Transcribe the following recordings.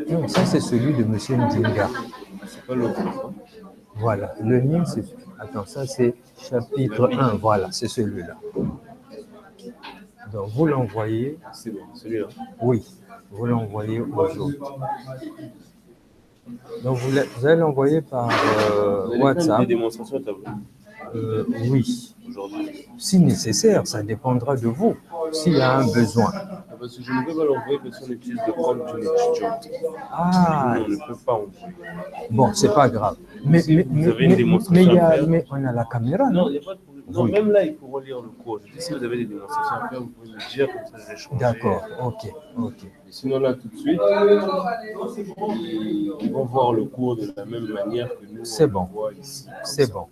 Non, ça c'est celui de M. Ndinga. C'est pas l'autre. Voilà, le mien c'est... Attends, ça c'est chapitre 1, voilà, c'est celui-là. Donc vous l'envoyez... C'est bon, celui-là. Oui, vous l'envoyez aux autres. Donc vous allez l'envoyer par WhatsApp. Des démonstrations à tableau. Oui. Aujourd'hui. Si nécessaire, ça dépendra de vous, s'il y a un besoin. Parce que je ne peux pas l'envoyer parce qu'on utilise le compte d'une étudiante. Ah, On ne peut pas envoyer. bon, c'est pas grave. Mais on a la caméra, non? Non, il n'y a pas de problème. Non, oui. Même là, il faut relire le cours. Si vous avez des démonstrations à faire, vous pouvez me dire, comme ça je vais changer. D'accord, ok. Et sinon, là, tout de suite, ils vont voir le cours de la même manière que nous. C'est bon. Ici. C'est bon.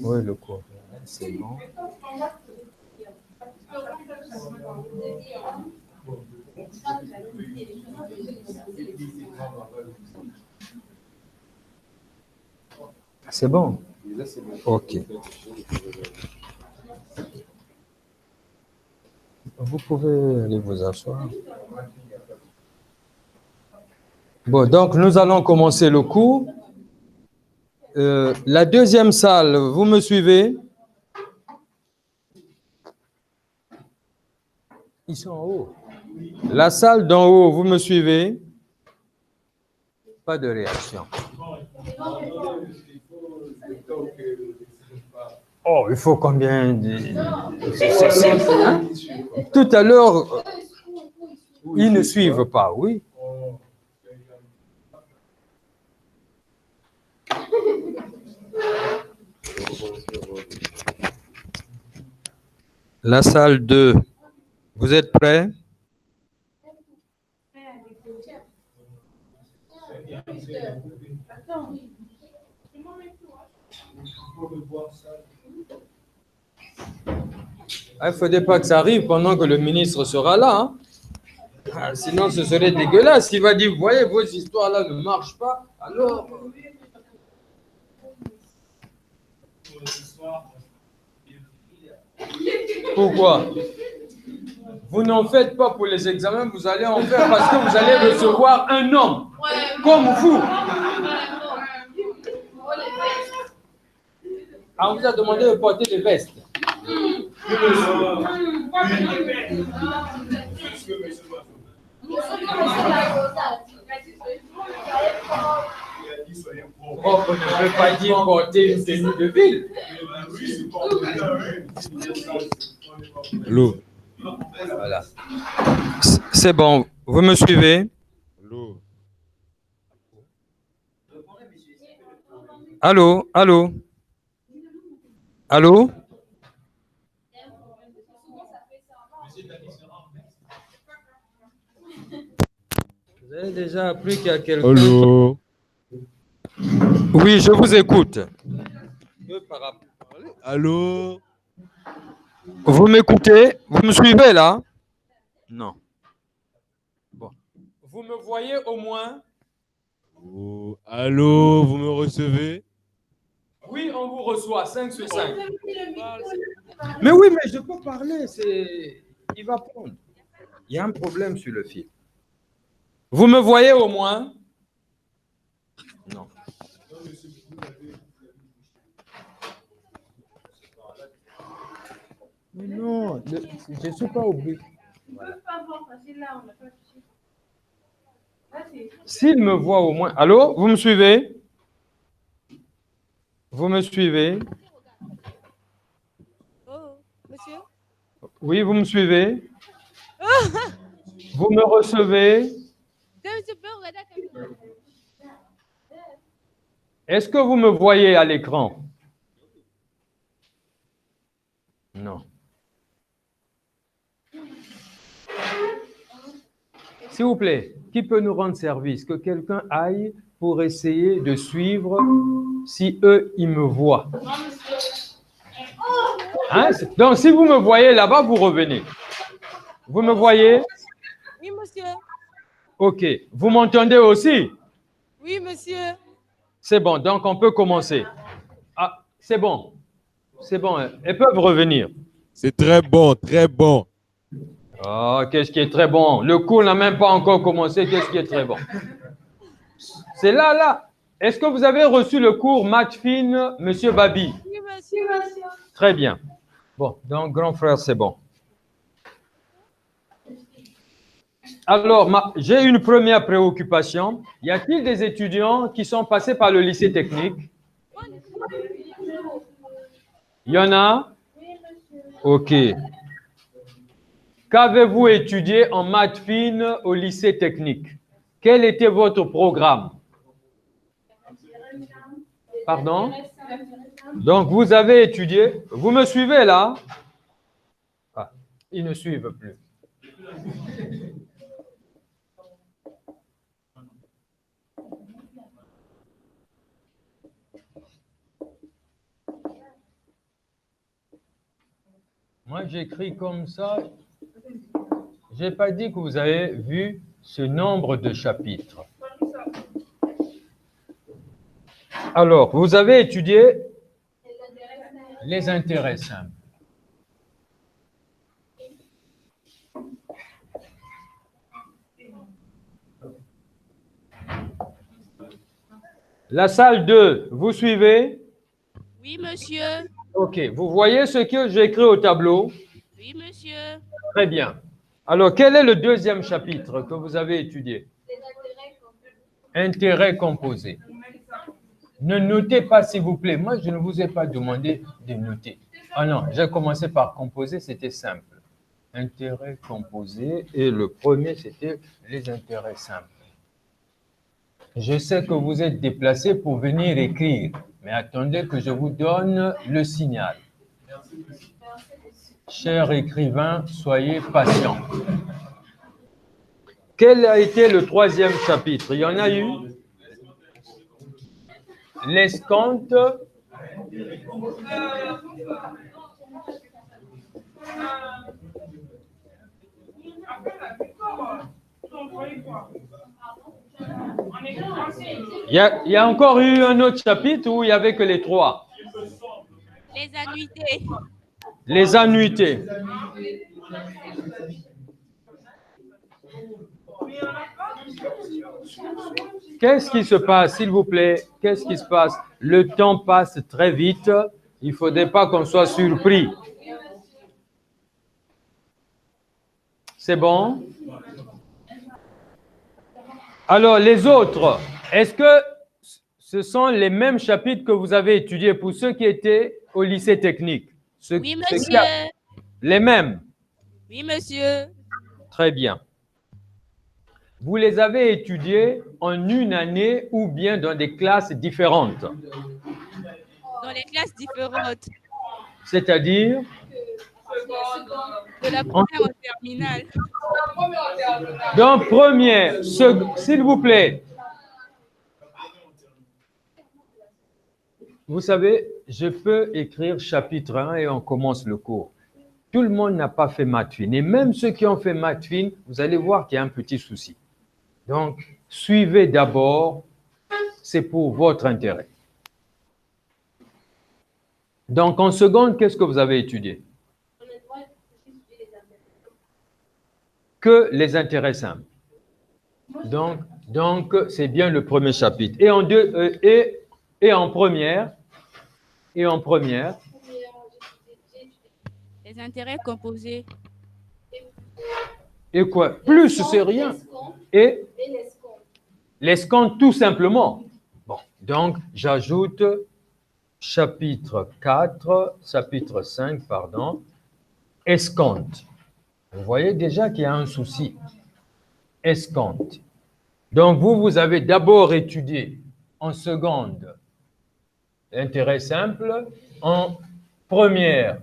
Oui, le cours, c'est bon. C'est bon? Ok. Vous pouvez aller vous asseoir. Bon, donc nous allons commencer le cours. La deuxième salle, vous me suivez? Ils sont en haut. La salle d'en haut, vous me suivez? Pas de réaction. Oh, il faut combien de... Tout à l'heure, ils ne suivent pas, oui. La salle 2, vous êtes prêts? Il ne faudrait pas que ça arrive pendant que le ministre sera là. Hein? Ah, sinon, ce serait dégueulasse. Il va dire, vous voyez, vos histoires-là ne marchent pas. Alors... Pourquoi? Vous n'en faites pas pour les examens, vous allez en faire parce que vous allez recevoir un homme comme vous. Ah, on vous a demandé de porter des vestes. Propre ne veut pas dire porter une tenue de ville. Allô. Voilà. C'est bon, vous me suivez? Allô? Allô? Allô? Vous avez déjà appris qu'il y a quelqu'un... Allô? Oui, je vous écoute. Allô? Vous m'écoutez? Vous me suivez là? Non. Bon. Vous me voyez au moins? Oh, allô, vous me recevez? Oui, on vous reçoit, 5 sur 5. Mais oui, mais je peux parler, il va prendre. Il y a un problème sur le fil. Vous me voyez au moins? Non. Mais non, je ne suis pas obligé. Voilà. S'il me voit au moins... Allô, vous me suivez? Vous me suivez? Oh, monsieur? Oui, vous me suivez? Vous me recevez? Est-ce que vous me voyez à l'écran? Non. S'il vous plaît, qui peut nous rendre service? Que quelqu'un aille pour essayer de suivre si eux, ils me voient. Hein? Donc, si vous me voyez là-bas, vous revenez. Vous me voyez? Oui, monsieur. OK. Vous m'entendez aussi? Oui, monsieur. C'est bon, donc on peut commencer. Ah, c'est bon. C'est bon, hein. Elles peuvent revenir. C'est très bon, très bon. Oh, qu'est-ce qui est très bon? Le cours n'a même pas encore commencé. Qu'est-ce qui est très bon? C'est là, là. Est-ce que vous avez reçu le cours maths fine, monsieur Babi? Oui, monsieur. Très bien. Bon, donc grand frère, c'est bon. Alors, j'ai une première préoccupation. Y a-t-il des étudiants qui sont passés par le lycée technique? Il y en a? OK. Qu'avez-vous étudié en maths fine au lycée technique? Quel était votre programme? Pardon? Donc, vous avez étudié. Vous me suivez là? Ah, ils ne suivent plus. Moi, j'écris comme ça. Je n'ai pas dit que vous avez vu ce nombre de chapitres. Alors, vous avez étudié les intérêts simples. La salle 2, vous suivez? Oui, monsieur. OK. Vous voyez ce que j'ai écrit au tableau? Oui, monsieur. Très bien. Alors, quel est le deuxième chapitre que vous avez étudié? Intérêts composés. Ne notez pas, s'il vous plaît. Moi, je ne vous ai pas demandé de noter. Ah non, j'ai commencé par composer, c'était simple. Intérêts composés, et le premier, c'était les intérêts simples. Je sais que vous êtes déplacés pour venir écrire, mais attendez que je vous donne le signal. Chers écrivains, soyez patients. Quel a été le troisième chapitre? Il y en a eu? L'escompte. Il y a encore eu un autre chapitre où il n'y avait que les trois. Les annuités. Les annuités. Qu'est-ce qui se passe, s'il vous plaît? Qu'est-ce qui se passe? Le temps passe très vite. Il ne faudrait pas qu'on soit surpris. C'est bon? Alors, les autres, est-ce que ce sont les mêmes chapitres que vous avez étudiés pour ceux qui étaient au lycée technique? Oui, monsieur. Les mêmes? Oui, monsieur. Très bien. Vous les avez étudiés en une année ou bien dans des classes différentes? Dans les classes différentes. C'est-à-dire? De la première en terminale. Donc, première, s'il vous plaît. Vous savez, je peux écrire chapitre 1 et on commence le cours. Tout le monde n'a pas fait maths fine. Et même ceux qui ont fait maths fine, vous allez voir qu'il y a un petit souci. Donc, suivez d'abord, c'est pour votre intérêt. Donc, en seconde, qu'est-ce que vous avez étudié? Que les intérêts simples. Donc c'est bien le premier chapitre. Et en première, Les intérêts composés. et quoi? Plus, c'est rien. Et l'escompte, tout simplement. Bon, donc j'ajoute chapitre 5, pardon, escompte. Vous voyez déjà qu'il y a un souci. Escompte. Donc, vous avez d'abord étudié en seconde intérêt simple, en première.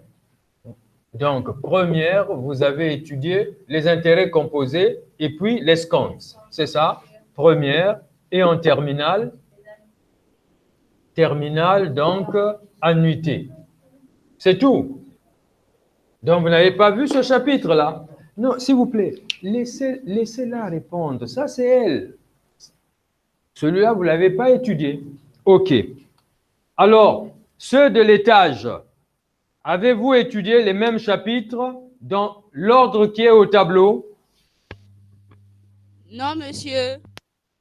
Donc, première, vous avez étudié les intérêts composés et puis l'escompte. C'est ça? Première. Et en terminale? terminal, donc annuité. C'est tout. Donc, vous n'avez pas vu ce chapitre-là? Non, s'il vous plaît, laissez-la répondre. Ça, c'est elle. Celui-là, vous ne l'avez pas étudié. OK. Alors, ceux de l'étage, avez-vous étudié les mêmes chapitres dans l'ordre qui est au tableau? Non, monsieur.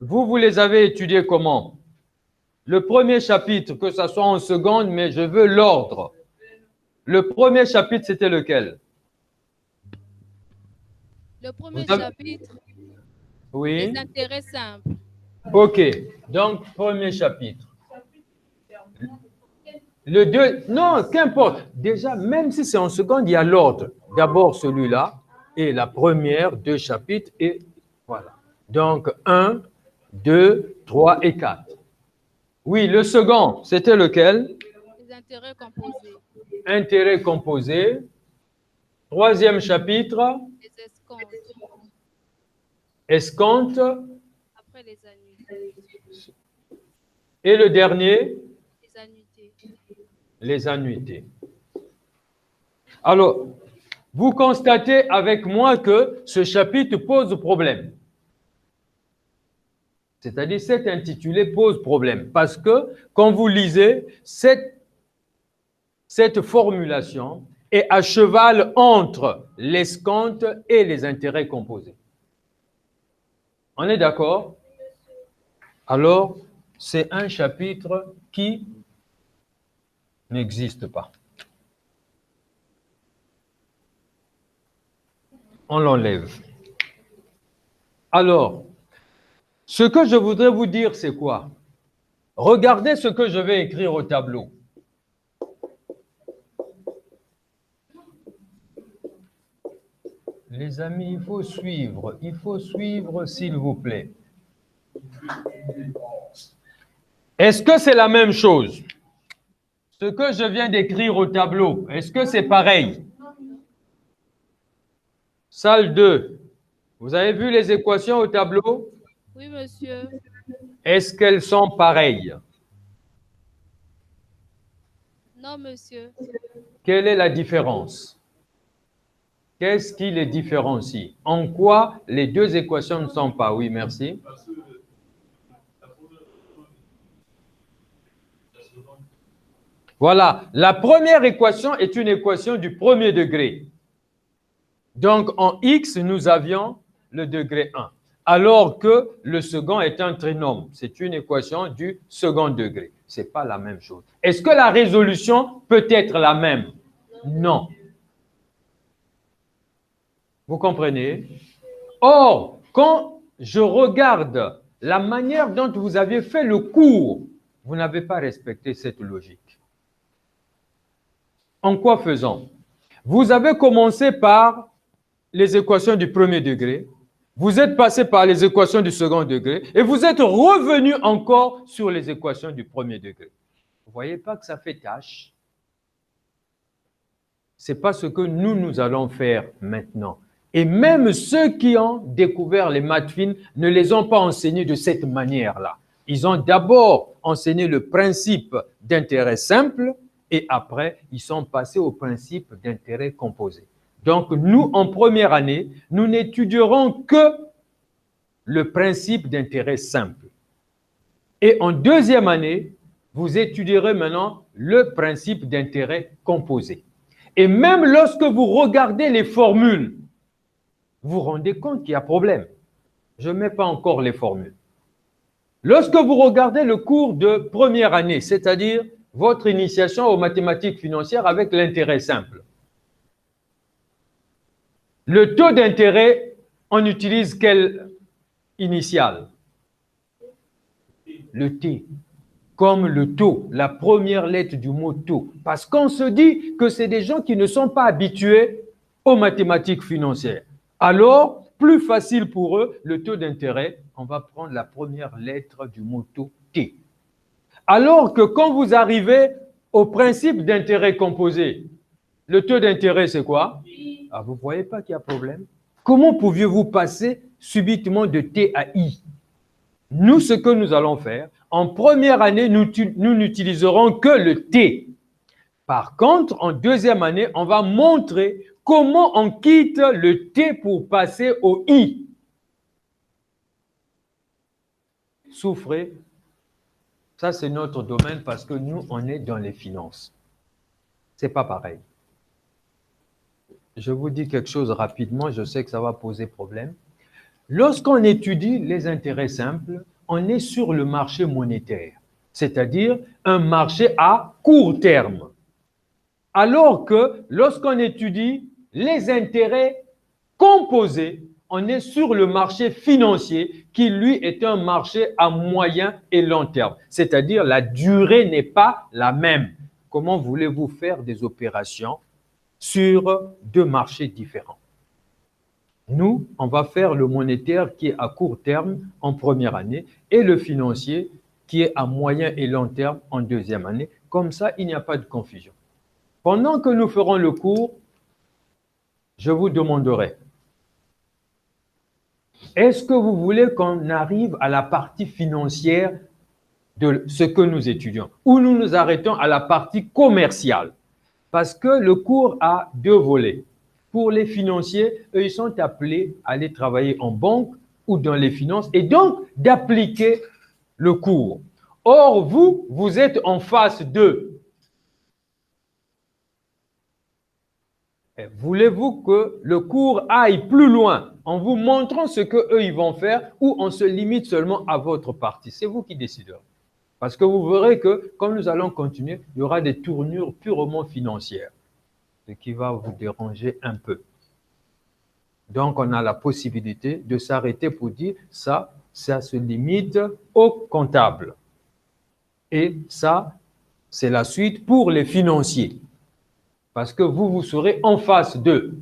Vous les avez étudiés comment? Le premier chapitre, que ce soit en seconde, mais je veux l'ordre. Le premier chapitre, c'était lequel? Le premier chapitre, Oui. les intérêts simples. OK. Donc, premier chapitre. Le deux, non, qu'importe. Déjà, même si c'est en seconde, il y a l'ordre. D'abord celui-là, et la première, 2 chapitres, et voilà. Donc, 1, 2, 3 et 4. Oui, le second, c'était lequel? Les intérêts composés. Intérêts composés. Troisième chapitre. Les escomptes. Escompte. Après les annuités. Et le dernier? Les annuités. Les annuités. Alors, vous constatez avec moi que ce chapitre pose problème. C'est-à-dire, cet intitulé pose problème. Parce que, quand vous lisez, cette formulation est à cheval entre l'escompte et les intérêts composés. On est d'accord? Alors, c'est un chapitre qui n'existe pas. On l'enlève. Alors, ce que je voudrais vous dire, c'est quoi? Regardez ce que je vais écrire au tableau. Les amis, il faut suivre, s'il vous plaît. Est-ce que c'est la même chose? Ce que je viens d'écrire au tableau, est-ce que c'est pareil? Salle 2, vous avez vu les équations au tableau? Oui, monsieur. Est-ce qu'elles sont pareilles? Non, monsieur. Quelle est la différence? Qu'est-ce qui les différencie? En quoi les deux équations ne sont pas? Oui, merci. Voilà, la première équation est une équation du premier degré. Donc, en x, nous avions le degré 1, alors que le second est un trinôme. C'est une équation du second degré. Ce n'est pas la même chose. Est-ce que la résolution peut être la même? Non. Vous comprenez? Or, quand je regarde la manière dont vous avez fait le cours, vous n'avez pas respecté cette logique. En quoi faisant? Vous avez commencé par les équations du premier degré, vous êtes passé par les équations du second degré et vous êtes revenu encore sur les équations du premier degré. Vous ne voyez pas que ça fait tâche? Ce n'est pas ce que nous allons faire maintenant. Et même ceux qui ont découvert les maths fines ne les ont pas enseignés de cette manière-là. Ils ont d'abord enseigné le principe d'intérêt simple et après, ils sont passés au principe d'intérêt composé. Donc, nous, en première année, nous n'étudierons que le principe d'intérêt simple. Et en deuxième année, vous étudierez maintenant le principe d'intérêt composé. Et même lorsque vous regardez les formules, vous vous rendez compte qu'il y a problème. Je ne mets pas encore les formules. Lorsque vous regardez le cours de première année, c'est-à-dire votre initiation aux mathématiques financières avec l'intérêt simple, le taux d'intérêt, on utilise quel initial? Le T, comme le taux, la première lettre du mot taux. Parce qu'on se dit que c'est des gens qui ne sont pas habitués aux mathématiques financières. Alors, plus facile pour eux, le taux d'intérêt, on va prendre la première lettre du mot taux, T. Alors que quand vous arrivez au principe d'intérêt composé, le taux d'intérêt, c'est quoi? Ah, vous ne voyez pas qu'il y a problème? Comment pouviez-vous passer subitement de T à I? Nous, ce que nous allons faire, En première année, nous n'utiliserons que le T. Par contre, en deuxième année, on va montrer comment on quitte le T pour passer au I. Souffrez. Ça, c'est notre domaine parce que nous, on est dans les finances. Ce n'est pas pareil. Je vous dis quelque chose rapidement, je sais que ça va poser problème. Lorsqu'on étudie les intérêts simples, on est sur le marché monétaire, c'est-à-dire un marché à court terme. Alors que lorsqu'on étudie les intérêts composés, on est sur le marché financier qui, lui, est un marché à moyen et long terme. C'est-à-dire la durée n'est pas la même. Comment voulez-vous faire des opérations sur deux marchés différents? Nous, on va faire le monétaire qui est à court terme en première année et le financier qui est à moyen et long terme en deuxième année. Comme ça, il n'y a pas de confusion. Pendant que nous ferons le cours, je vous demanderai, est-ce que vous voulez qu'on arrive à la partie financière de ce que nous étudions ou nous nous arrêtons à la partie commerciale? Parce que le cours a deux volets. Pour les financiers, eux, ils sont appelés à aller travailler en banque ou dans les finances et donc d'appliquer le cours. Or, vous, vous êtes en face d'eux. Voulez-vous que le cours aille plus loin en vous montrant ce qu'eux, ils vont faire ou on se limite seulement à votre partie? C'est vous qui déciderez. Parce que vous verrez que, comme nous allons continuer, il y aura des tournures purement financières, ce qui va vous déranger un peu. Donc, on a la possibilité de s'arrêter pour dire ça se limite au comptable. Et ça, c'est la suite pour les financiers. Parce que vous serez en face d'eux.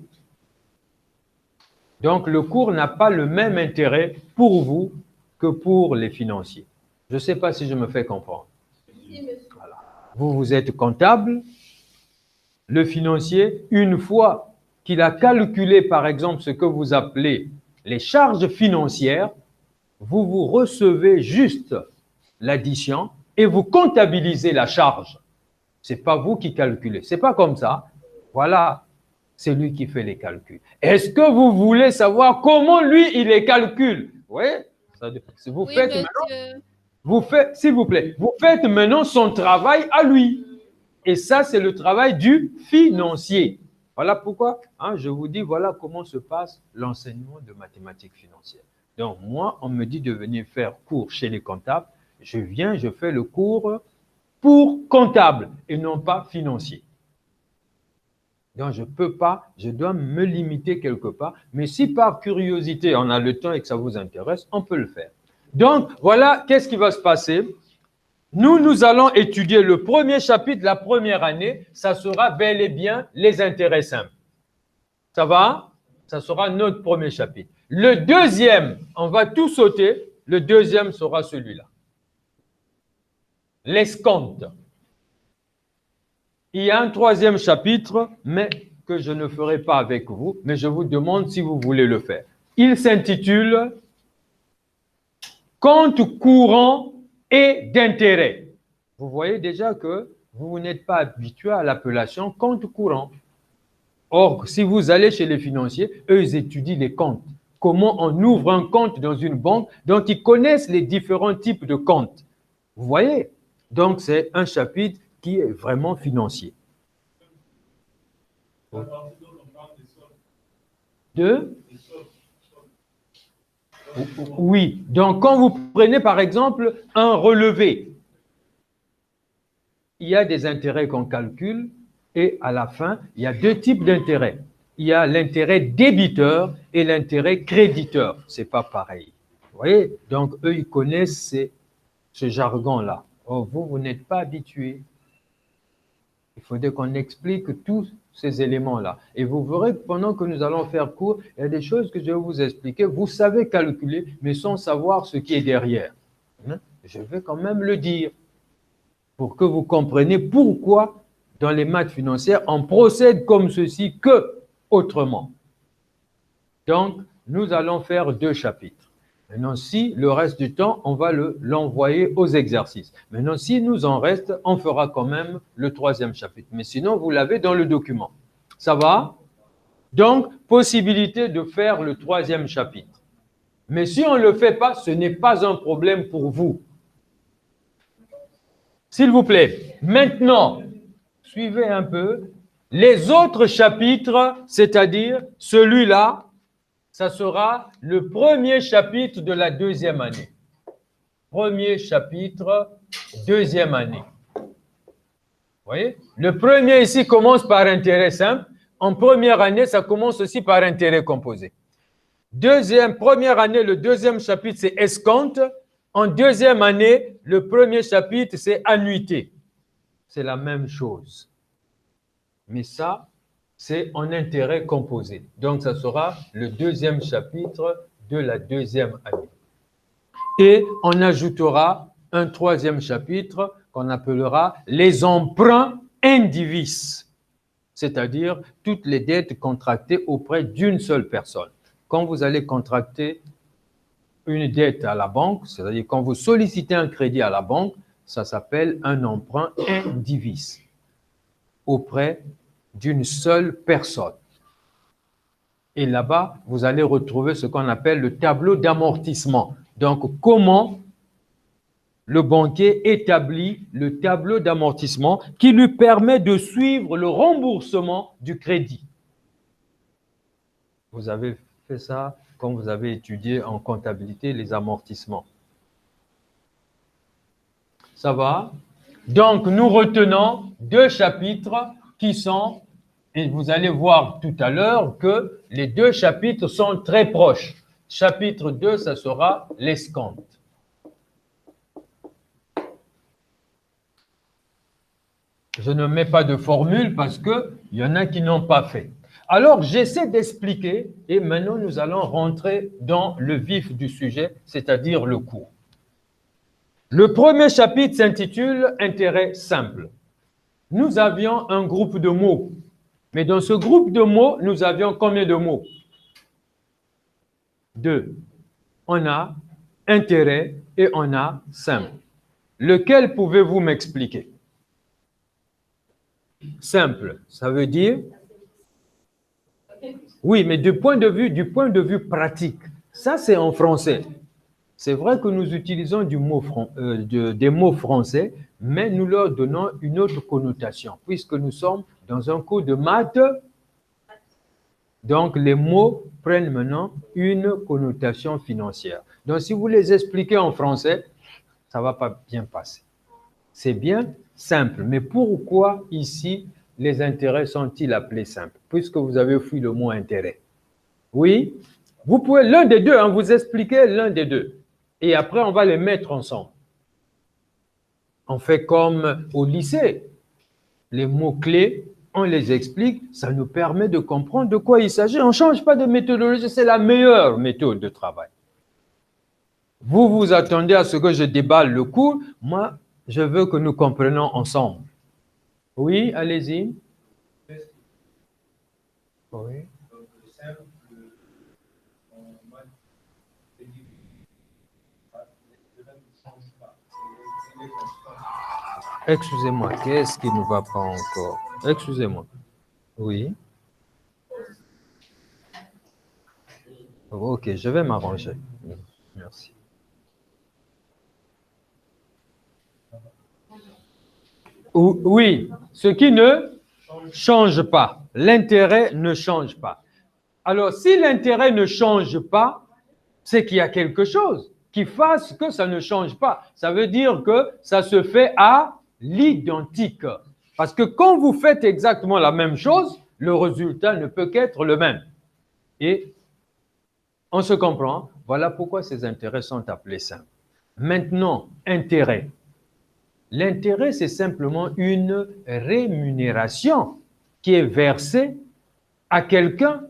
Donc, le cours n'a pas le même intérêt pour vous que pour les financiers. Je ne sais pas si je me fais comprendre. Voilà. Vous êtes comptable. Le financier, une fois qu'il a calculé, par exemple, ce que vous appelez les charges financières, vous recevez juste l'addition et vous comptabilisez la charge. Ce n'est pas vous qui calculez. Ce n'est pas comme ça. Voilà, c'est lui qui fait les calculs. Est-ce que vous voulez savoir comment lui, il les calcule? Oui, vous Oui, faites monsieur. s'il vous plaît, vous faites maintenant son travail à lui. Et ça, c'est le travail du financier. Voilà pourquoi je vous dis, voilà comment se passe l'enseignement de mathématiques financières. Donc, moi, on me dit de venir faire cours chez les comptables. Je viens, je fais le cours pour comptable et non pas financier. Donc, je ne peux pas, je dois me limiter quelque part. Mais si par curiosité, on a le temps et que ça vous intéresse, on peut le faire. Donc, voilà, qu'est-ce qui va se passer? Nous allons étudier le premier chapitre de la première année. Ça sera bel et bien les intérêts simples. Ça va? Ça sera notre premier chapitre. Le deuxième, on va tout sauter. Le deuxième sera celui-là. L'escompte. Il y a un troisième chapitre, mais que je ne ferai pas avec vous, mais je vous demande si vous voulez le faire. Il s'intitule « Compte courant et d'intérêt ». Vous voyez déjà que vous n'êtes pas habitué à l'appellation compte courant. Or, si vous allez chez les financiers, eux, ils étudient les comptes. Comment on ouvre un compte dans une banque, donc ils connaissent les différents types de comptes. Vous voyez? Donc, c'est un chapitre qui est vraiment financier. Oui. Donc, quand vous prenez, par exemple, un relevé, il y a des intérêts qu'on calcule et à la fin, il y a deux types d'intérêts. Il y a l'intérêt débiteur et l'intérêt créditeur. Ce n'est pas pareil. Vous voyez? Donc, eux, ils connaissent ce jargon-là. Or, vous n'êtes pas habitué. Il faudrait qu'on explique tous ces éléments-là. Et vous verrez que pendant que nous allons faire cours, il y a des choses que je vais vous expliquer. Vous savez calculer, mais sans savoir ce qui est derrière. Je vais quand même le dire pour que vous compreniez pourquoi dans les maths financières, on procède comme ceci que autrement. Donc, nous allons faire deux chapitres. Maintenant, si le reste du temps, on va l'envoyer aux exercices. Maintenant, s'il nous en reste, on fera quand même le 3e chapitre. Mais sinon, vous l'avez dans le document. Ça va? Donc, possibilité de faire le 3e chapitre. Mais si on ne le fait pas, ce n'est pas un problème pour vous. S'il vous plaît, maintenant, suivez un peu. Les autres chapitres, c'est-à-dire celui-là, ça sera le 1er chapitre de la 2e année. 1er chapitre, 2e année. Vous voyez? Le premier ici commence par intérêt simple. En première année, ça commence aussi par intérêt composé. Première année, le 2e chapitre, c'est escompte. En 2e année, le 1er chapitre, c'est annuité. C'est la même chose. Mais ça, c'est en intérêt composé. Donc, ça sera le 2e chapitre de la 2e année. Et on ajoutera un 3e chapitre qu'on appellera les emprunts indivis, c'est-à-dire toutes les dettes contractées auprès d'une seule personne. Quand vous allez contracter une dette à la banque, c'est-à-dire quand vous sollicitez un crédit à la banque, ça s'appelle un emprunt indivis auprès d'une seule personne. Et là-bas, vous allez retrouver ce qu'on appelle le tableau d'amortissement. Donc, comment le banquier établit le tableau d'amortissement qui lui permet de suivre le remboursement du crédit. Vous avez fait ça quand vous avez étudié en comptabilité les amortissements. Ça va? Donc, nous retenons 2 chapitres qui sont, et vous allez voir tout à l'heure que les 2 chapitres sont très proches. Chapitre 2, ça sera l'escompte. Je ne mets pas de formule parce qu'il y en a qui n'ont pas fait. Alors, j'essaie d'expliquer et maintenant, nous allons rentrer dans le vif du sujet, c'est-à-dire le cours. Le 1er chapitre s'intitule « Intérêt simple ». Nous avions un groupe de mots. Mais dans ce groupe de mots, nous avions combien de mots? 2. On a intérêt et on a simple. Lequel pouvez-vous m'expliquer? Simple, ça veut dire? Oui, mais du point de vue pratique. Ça, c'est en français. C'est vrai que nous utilisons des mots français, mais nous leur donnons une autre connotation, puisque nous sommes dans un cours de maths. Donc, les mots prennent maintenant une connotation financière. Donc, si vous les expliquez en français, ça ne va pas bien passer. C'est bien simple. Mais pourquoi ici, les intérêts sont-ils appelés simples? Puisque vous avez fui le mot intérêt. Oui, vous pouvez l'un des deux, vous expliquer l'un des deux. Et après, on va les mettre ensemble. On fait comme au lycée. Les mots-clés, on les explique, ça nous permet de comprendre de quoi il s'agit. On ne change pas de méthodologie, c'est la meilleure méthode de travail. Vous vous attendez à ce que je déballe le cours. Moi, je veux que nous comprenions ensemble. Oui, allez-y. Oui. Excusez-moi, qu'est-ce qui ne va pas encore? Excusez-moi. Oui. Ok, je vais m'arranger. Merci. Oui, ce qui ne change pas. L'intérêt ne change pas. Alors, si l'intérêt ne change pas, c'est qu'il y a quelque chose qui fasse que ça ne change pas. Ça veut dire que ça se fait à l'identique. Parce que quand vous faites exactement la même chose, le résultat ne peut qu'être le même. Et on se comprend. Voilà pourquoi ces intérêts sont appelés simples. Maintenant, intérêt. L'intérêt, c'est simplement une rémunération qui est versée à quelqu'un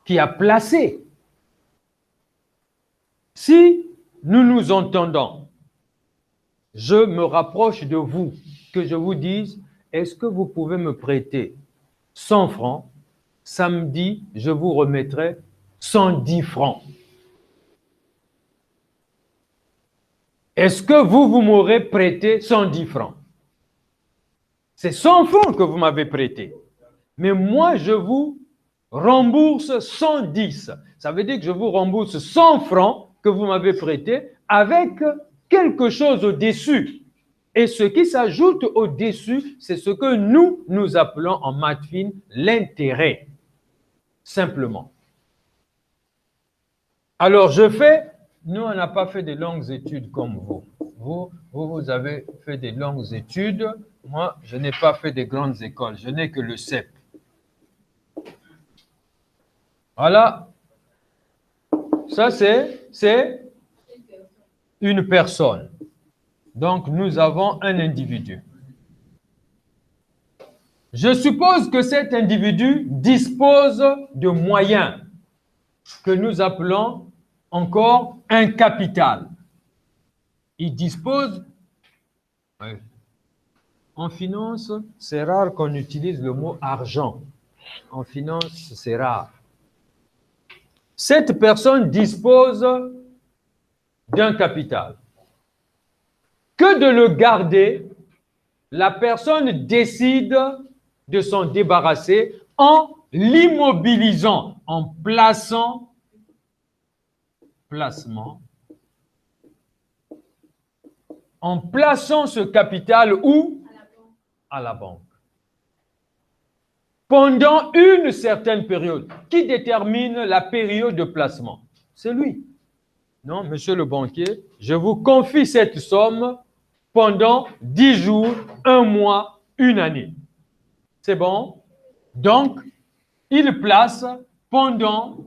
qui a placé. Si nous nous entendons, je me rapproche de vous, que je vous dise, est-ce que vous pouvez me prêter 100 francs? Samedi, je vous remettrai 110 francs. est-ce que vous m'aurez prêté 110 francs? C'est 100 francs que vous m'avez prêté. Mais moi, je vous rembourse 110. Ça veut dire que je vous rembourse 100 francs que vous m'avez prêté avec quelque chose au-dessus. Et ce qui s'ajoute au-dessus, c'est ce que nous appelons en maths fine l'intérêt. Simplement. Alors, nous, on n'a pas fait de longues études comme vous. Vous avez fait des longues études. Moi, je n'ai pas fait de grandes écoles. Je n'ai que le CEP. Voilà. Ça, c'est une personne. Donc, nous avons un individu. Je suppose que cet individu dispose de moyens que nous appelons encore un capital. Il dispose... En finance, c'est rare qu'on utilise le mot argent. En finance, c'est rare. Cette personne dispose d'un capital. Que de le garder, la personne décide de s'en débarrasser en l'immobilisant, en placement, en plaçant ce capital où? À la banque. Pendant une certaine période. Qui détermine la période de placement? C'est lui. Non, monsieur le banquier, je vous confie cette somme pendant 10 jours, 1 mois, 1 année. C'est bon? Donc, il place pendant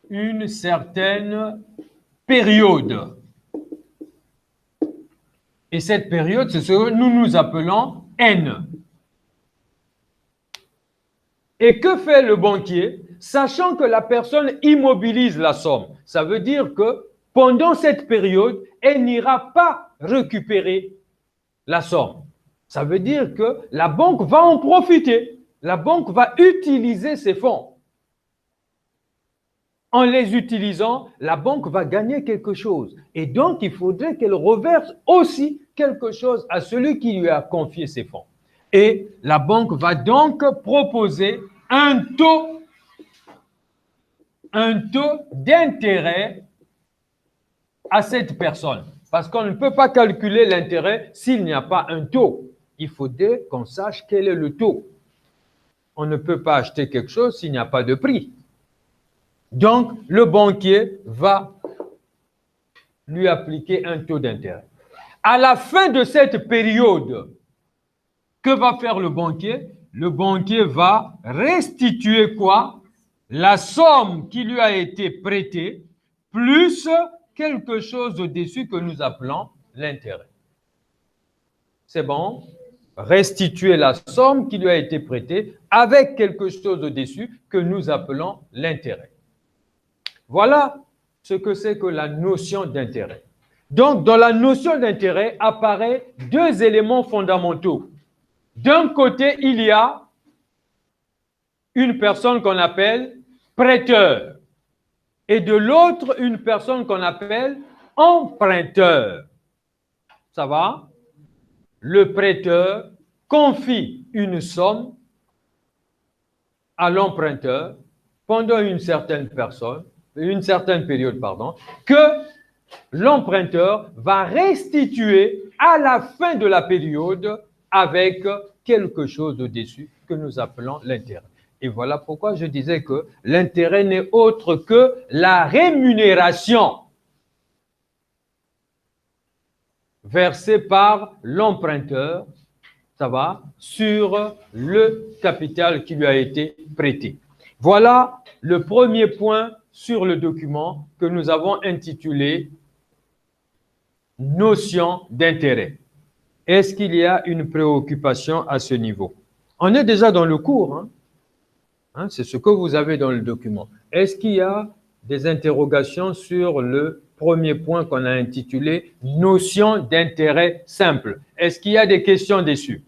une certaine période. Et cette période, c'est ce que nous appelons N. Et que fait le banquier? Sachant que la personne immobilise la somme, ça veut dire que pendant cette période, elle n'ira pas récupérer la somme. Ça veut dire que la banque va en profiter. La banque va utiliser ses fonds. En les utilisant, la banque va gagner quelque chose. Et donc, il faudrait qu'elle reverse aussi quelque chose à celui qui lui a confié ses fonds. Et la banque va donc proposer un taux d'intérêt à cette personne. Parce qu'on ne peut pas calculer l'intérêt s'il n'y a pas un taux. Il faudrait qu'on sache quel est le taux. On ne peut pas acheter quelque chose s'il n'y a pas de prix. Donc, le banquier va lui appliquer un taux d'intérêt. À la fin de cette période, que va faire le banquier? Le banquier va restituer quoi? La somme qui lui a été prêtée, plus quelque chose au-dessus que nous appelons l'intérêt. C'est bon? Restituer la somme qui lui a été prêtée avec quelque chose au-dessus que nous appelons l'intérêt. Voilà ce que c'est que la notion d'intérêt. Donc, dans la notion d'intérêt apparaissent 2 éléments fondamentaux. D'un côté, il y a une personne qu'on appelle prêteur et de l'autre, une personne qu'on appelle emprunteur. Ça va? Le prêteur confie une somme à l'emprunteur pendant une certaine période, que l'emprunteur va restituer à la fin de la période avec quelque chose au-dessus que nous appelons l'intérêt. Et voilà pourquoi je disais que l'intérêt n'est autre que la rémunération versée par l'emprunteur, ça va, sur le capital qui lui a été prêté. Voilà le premier point sur le document que nous avons intitulé « Notion d'intérêt ». Est-ce qu'il y a une préoccupation à ce niveau? On est déjà dans le cours, c'est ce que vous avez dans le document. Est-ce qu'il y a des interrogations sur le premier point qu'on a intitulé « Notion d'intérêt simple ». Est-ce qu'il y a des questions dessus?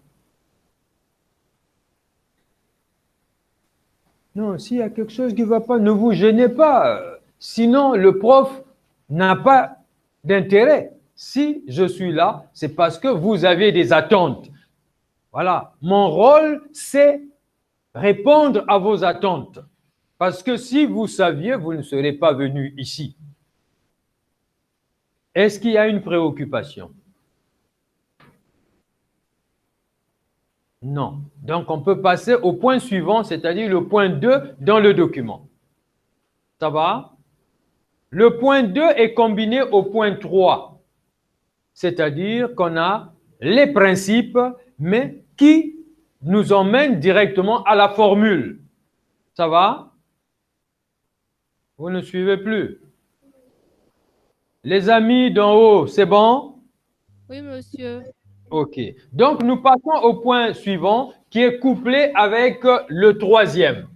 Non, s'il y a quelque chose qui ne va pas, ne vous gênez pas. Sinon, le prof n'a pas d'intérêt. Si je suis là, c'est parce que vous avez des attentes. Voilà. Mon rôle, c'est répondre à vos attentes. Parce que si vous saviez, vous ne serez pas venu ici. Est-ce qu'il y a une préoccupation? Non. Donc, on peut passer au point suivant, c'est-à-dire le point 2 dans le document. Ça va? Le point 2 est combiné au point 3. C'est-à-dire qu'on a les principes, mais qui nous emmènent directement à la formule. Ça va? Vous ne suivez plus? Les amis d'en haut, c'est bon? Oui, monsieur. OK. Donc, nous passons au point suivant qui est couplé avec le troisième.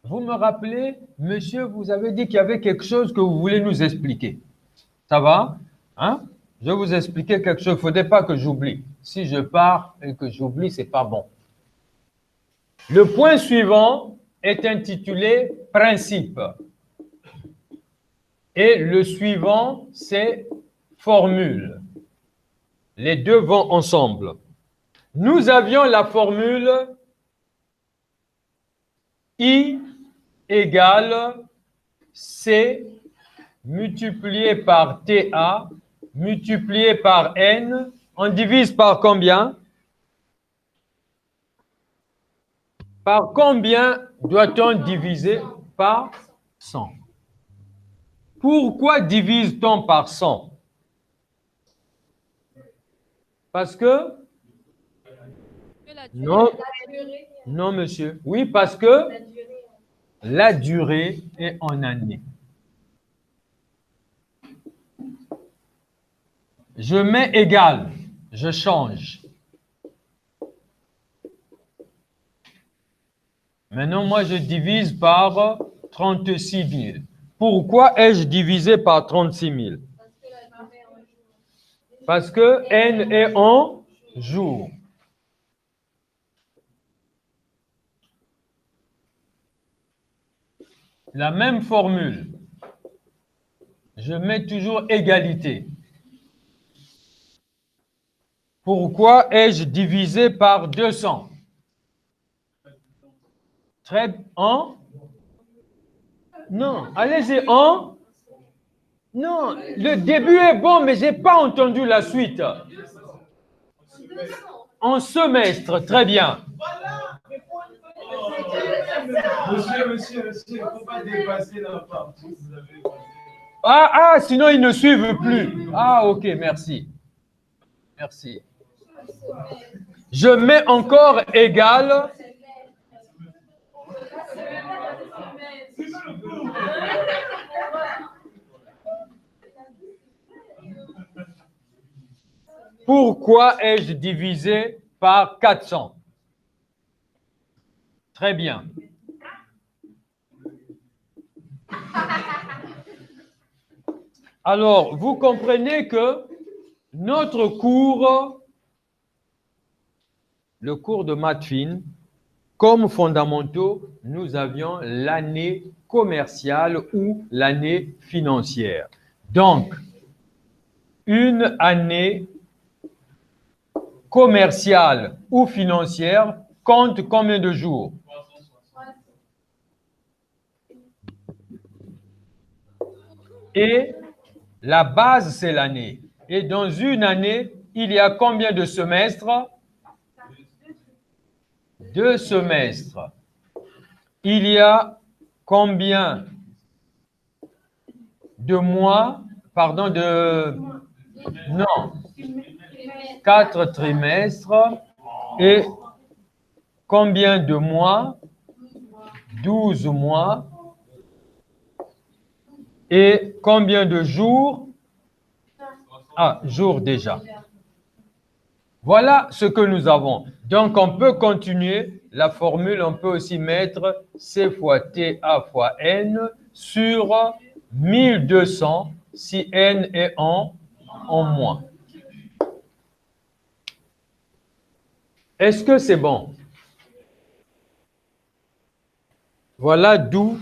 Vous me rappelez, monsieur, vous avez dit qu'il y avait quelque chose que vous voulez nous expliquer. Ça va? Hein? Je vais vous expliquer quelque chose. Il ne faudrait pas que j'oublie. Si je pars et que j'oublie, ce n'est pas bon. Le point suivant est intitulé « Principe ». Et le suivant, c'est « Formule ». Les deux vont ensemble. Nous avions la formule I égale C multiplié par TA multiplié par N. On divise par combien? Par combien doit-on diviser? Par 100. Pourquoi divise-t-on par 100? Parce que? Non, non, monsieur. Oui, parce que la durée est en années. Je mets égal, je change. Maintenant, moi, je divise par 36 000. Pourquoi ai-je divisé par 36 000? Parce que N est en jours. La même formule. Je mets toujours égalité. Pourquoi ai-je divisé par 200? Très en? Non, allez-y en? Non, le début est bon, mais je n'ai pas entendu la suite. En semestre, très bien. Monsieur, il ne faut pas dépasser la partie. Sinon ils ne suivent plus. Ah, ok, merci. Merci. Je mets encore égal. Pourquoi ai-je divisé par 400? Très bien. Alors, vous comprenez que notre cours, le cours de maths fine, comme fondamentaux, nous avions l'année commerciale ou l'année financière. Donc, une année commerciale ou financière compte combien de jours? Et la base, c'est l'année. Et dans une année, il y a combien de semestres? 2 semestres. Il y a combien de mois? Pardon, non. 4 trimestres. Et combien de mois? 12 mois. Et combien de jours? Jours déjà. Voilà ce que nous avons. Donc, on peut continuer la formule. On peut aussi mettre C fois TA fois N sur 1200 si N est en mois. Est-ce que c'est bon? Voilà d'où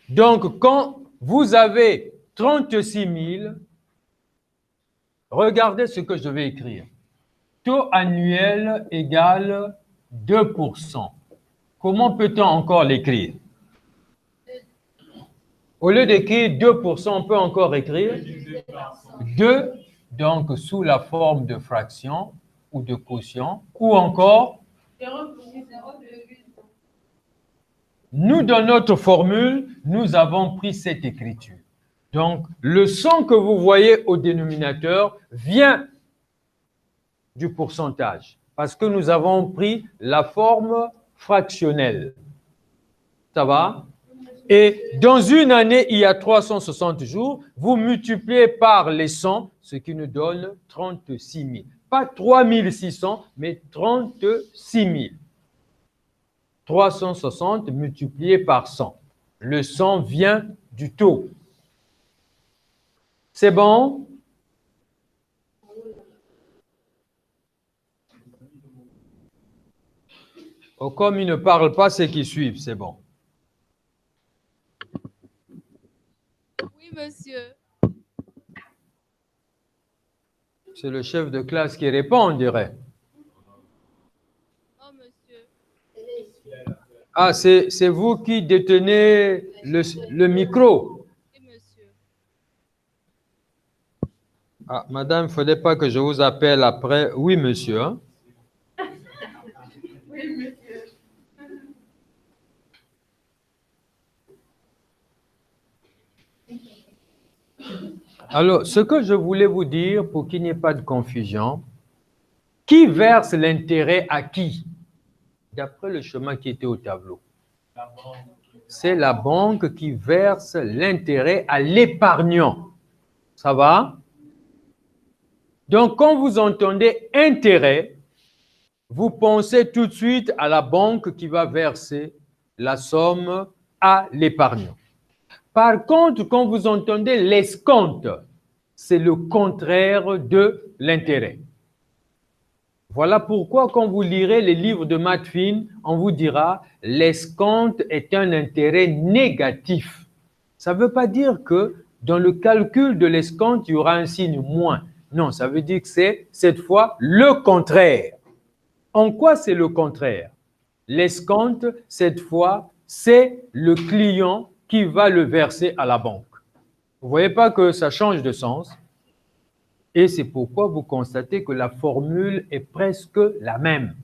Donc, quand vous avez 36 000, regardez ce que je vais écrire. Taux annuel égale 2%. Comment peut-on encore l'écrire? Au lieu d'écrire 2%, on peut encore écrire 2, donc sous la forme de fraction ou de quotient, ou encore, nous, dans notre formule, nous avons pris cette écriture. Donc, le 100 que vous voyez au dénominateur vient du pourcentage, parce que nous avons pris la forme fractionnelle. Ça va? Et dans une année, il y a 360 jours, vous multipliez par les 100, ce qui nous donne 36 000. Pas 3 600, mais 36 000. 360 multiplié par 100. Le 100 vient du taux. C'est bon? Oh, comme ils ne parlent pas, ceux qui suivent, c'est bon. Oui, monsieur. C'est le chef de classe qui répond, on dirait. Oh, monsieur. Ah, c'est vous qui détenez le micro. Oui, monsieur. Ah, madame, il ne faudrait pas que je vous appelle après. Oui, monsieur. Hein? Oui, monsieur. Alors, ce que je voulais vous dire, pour qu'il n'y ait pas de confusion, qui verse l'intérêt à qui? D'après le schéma qui était au tableau. C'est la banque qui verse l'intérêt à l'épargnant. Ça va? Donc, quand vous entendez intérêt, vous pensez tout de suite à la banque qui va verser la somme à l'épargnant. Par contre, quand vous entendez l'escompte, c'est le contraire de l'intérêt. Voilà pourquoi quand vous lirez les livres de maths fines, on vous dira l'escompte est un intérêt négatif. Ça ne veut pas dire que dans le calcul de l'escompte, il y aura un signe moins. Non, ça veut dire que c'est cette fois le contraire. En quoi c'est le contraire? L'escompte, cette fois, c'est le client qui va le verser à la banque. Vous ne voyez pas que ça change de sens? Et c'est pourquoi vous constatez que la formule est presque la même.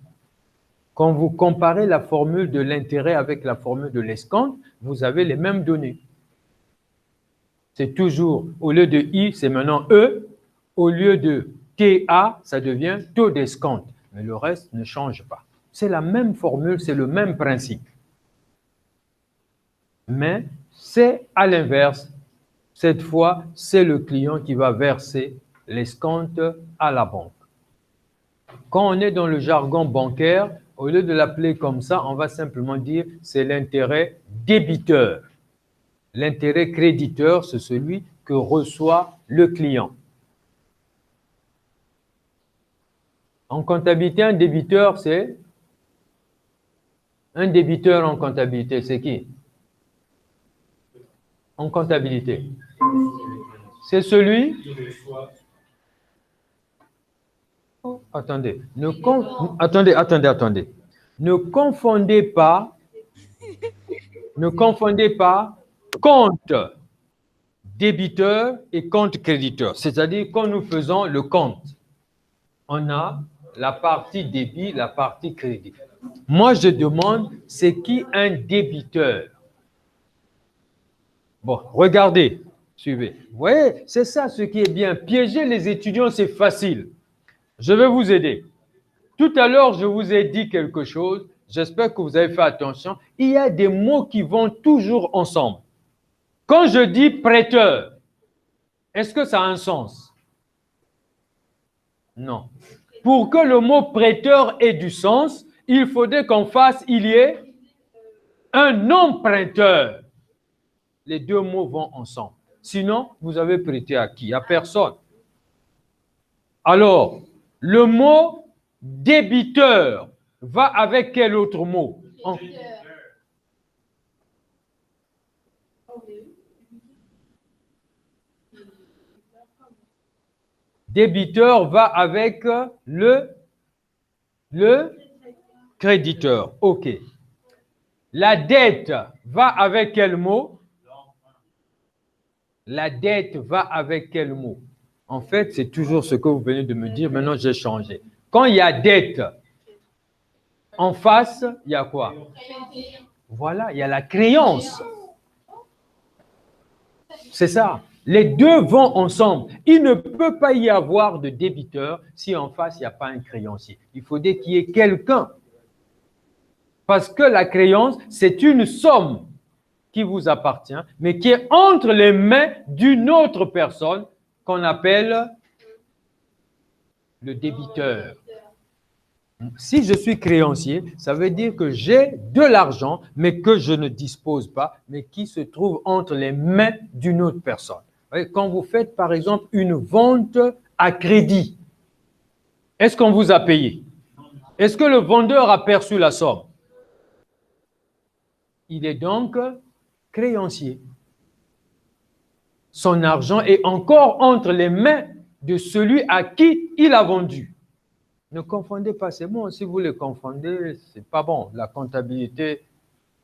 Quand vous comparez la formule de l'intérêt avec la formule de l'escompte, vous avez les mêmes données. C'est toujours, au lieu de I, c'est maintenant E. Au lieu de TA, ça devient taux d'escompte. Mais le reste ne change pas. C'est la même formule, c'est le même principe. Mais c'est à l'inverse. Cette fois, c'est le client qui va verser l'escompte à la banque. Quand on est dans le jargon bancaire, au lieu de l'appeler comme ça, on va simplement dire c'est l'intérêt débiteur. L'intérêt créditeur, c'est celui que reçoit le client. En comptabilité, un débiteur, c'est un débiteur en comptabilité, c'est qui? En comptabilité. C'est celui. Oh, attendez. Attendez. Ne confondez pas compte débiteur et compte créditeur. C'est-à-dire, quand nous faisons le compte, on a la partie débit, la partie crédit. Moi, je demande, c'est qui un débiteur? Bon, regardez, suivez. Vous voyez, c'est ça ce qui est bien. Piéger les étudiants, c'est facile. Je vais vous aider. Tout à l'heure, je vous ai dit quelque chose. J'espère que vous avez fait attention. Il y a des mots qui vont toujours ensemble. Quand je dis prêteur, est-ce que ça a un sens? Non. Pour que le mot prêteur ait du sens, il faudrait qu'en face, il y ait un emprunteur. Les deux mots vont ensemble. Sinon, vous avez prêté à qui? À personne. Alors, le mot débiteur va avec quel autre mot? débiteur va avec le créditeur. OK. La dette va avec quel mot? La dette va avec quel mot? En fait, c'est toujours ce que vous venez de me dire. Maintenant, j'ai changé. Quand il y a dette, en face, il y a quoi? Voilà, il y a la créance. C'est ça. Les deux vont ensemble. Il ne peut pas y avoir de débiteur si en face, il n'y a pas un créancier. Il faudrait qu'il y ait quelqu'un. Parce que la créance, c'est une somme qui vous appartient, mais qui est entre les mains d'une autre personne qu'on appelle le débiteur. Si je suis créancier, ça veut dire que j'ai de l'argent, mais que je ne dispose pas, mais qui se trouve entre les mains d'une autre personne. Vous voyez, quand vous faites, par exemple, une vente à crédit, est-ce qu'on vous a payé? Est-ce que le vendeur a perçu la somme? Il est donc créancier. Son argent est encore entre les mains de celui à qui il a vendu. Ne confondez pas, c'est bon. Si vous les confondez, c'est pas bon. La comptabilité,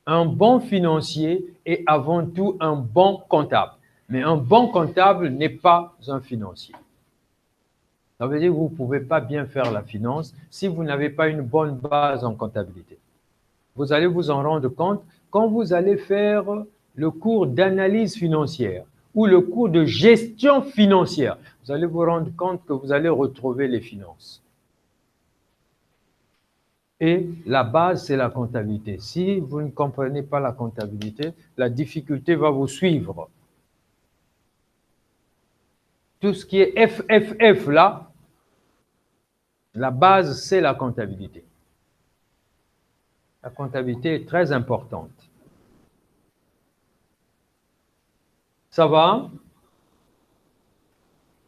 un bon financier est avant tout un bon comptable. Mais un bon comptable n'est pas un financier. Ça veut dire que vous ne pouvez pas bien faire la finance si vous n'avez pas une bonne base en comptabilité. Vous allez vous en rendre compte quand vous allez faire le cours d'analyse financière ou le cours de gestion financière. Vous allez vous rendre compte que vous allez retrouver les finances. Et la base, c'est la comptabilité. Si vous ne comprenez pas la comptabilité, la difficulté va vous suivre. Tout ce qui est FFF là, la base, c'est la comptabilité. La comptabilité est très importante. Ça va?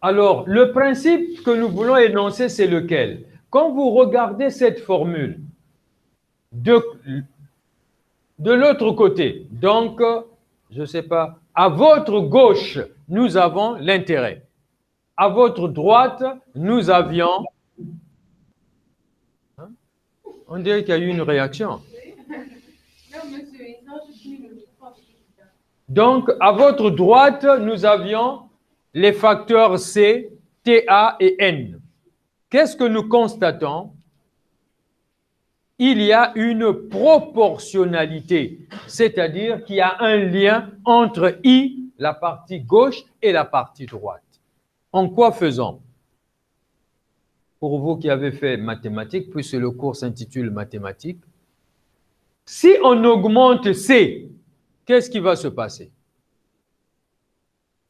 Alors, le principe que nous voulons énoncer, c'est lequel? Quand vous regardez cette formule, de l'autre côté, donc, je ne sais pas, à votre gauche, nous avons l'intérêt. À votre droite, nous avions... Hein? On dirait qu'il y a eu une réaction. Donc, à votre droite, nous avions les facteurs C, TA et N. Qu'est-ce que nous constatons? Il y a une proportionnalité, c'est-à-dire qu'il y a un lien entre I, la partie gauche, et la partie droite. En quoi faisons? Pour vous qui avez fait mathématiques, puisque le cours s'intitule mathématiques, si on augmente C, qu'est-ce qui va se passer?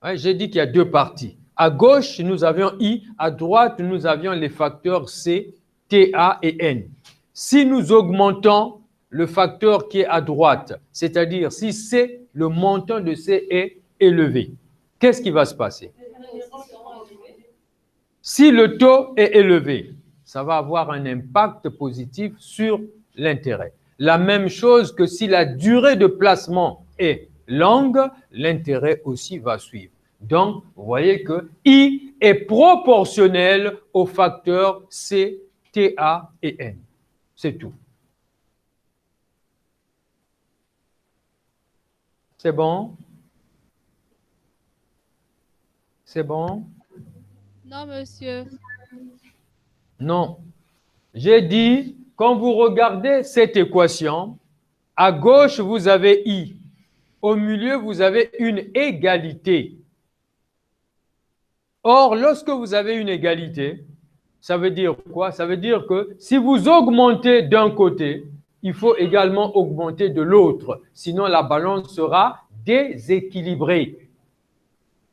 Ouais, j'ai dit qu'il y a deux parties. À gauche, nous avions I, à droite, nous avions les facteurs C, TA et N. Si nous augmentons le facteur qui est à droite, c'est-à-dire si C, le montant de C est élevé, qu'est-ce qui va se passer? Si le taux est élevé, ça va avoir un impact positif sur l'intérêt. La même chose que si la durée de placement est longue, l'intérêt aussi va suivre. Donc, vous voyez que I est proportionnel aux facteurs C, TA et N. C'est tout. C'est bon? C'est bon? Non, monsieur. Non. J'ai dit, quand vous regardez cette équation, à gauche, vous avez I. Au milieu, vous avez une égalité. Or, lorsque vous avez une égalité, ça veut dire quoi? Ça veut dire que si vous augmentez d'un côté, il faut également augmenter de l'autre. Sinon, la balance sera déséquilibrée.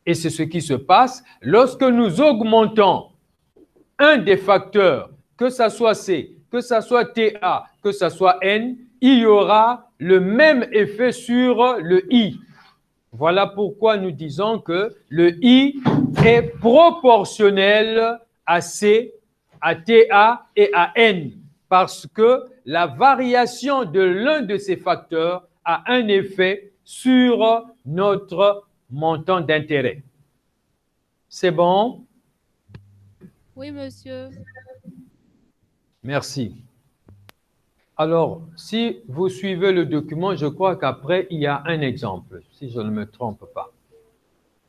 Et c'est ce qui se passe lorsque nous augmentons un des facteurs, que ce soit C, que ce soit TA, que ce soit N, il y aura le même effet sur le I. Voilà pourquoi nous disons que le I est proportionnel à C, à TA et à N, parce que la variation de l'un de ces facteurs a un effet sur notre montant d'intérêt. C'est bon? Oui, monsieur. Merci. Alors, si vous suivez le document, je crois qu'après, il y a un exemple, si je ne me trompe pas.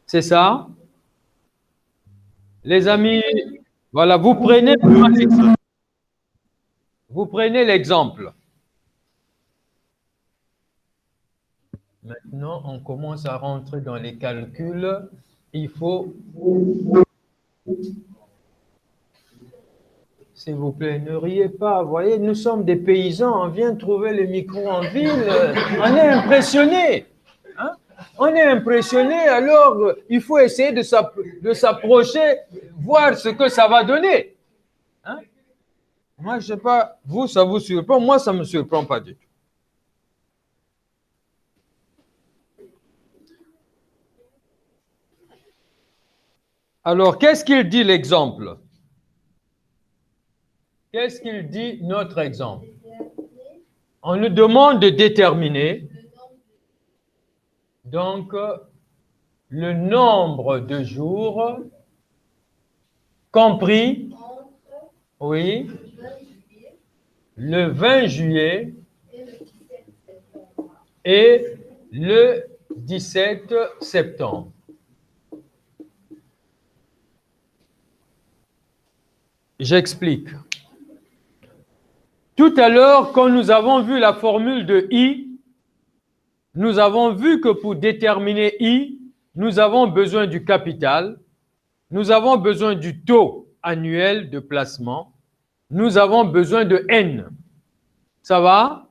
C'est ça? Les amis, voilà, vous prenez l'exemple. Maintenant, on commence à rentrer dans les calculs. Il faut... S'il vous plaît, ne riez pas. Vous voyez, nous sommes des paysans. On vient trouver les micros en ville. On est impressionnés. Hein? On est impressionnés. Alors, il faut essayer de s'approcher, voir ce que ça va donner. Hein? Moi, je ne sais pas. Vous, ça vous surprend. Moi, ça ne me surprend pas du tout. Alors, qu'est-ce qu'il dit l'exemple? Qu'est-ce qu'il dit notre exemple? On nous demande de déterminer donc le nombre de jours compris, oui, le 20 juillet et le 17 septembre. J'explique. Tout à l'heure, quand nous avons vu la formule de I, nous avons vu que pour déterminer I, nous avons besoin du capital, nous avons besoin du taux annuel de placement, nous avons besoin de N. Ça va?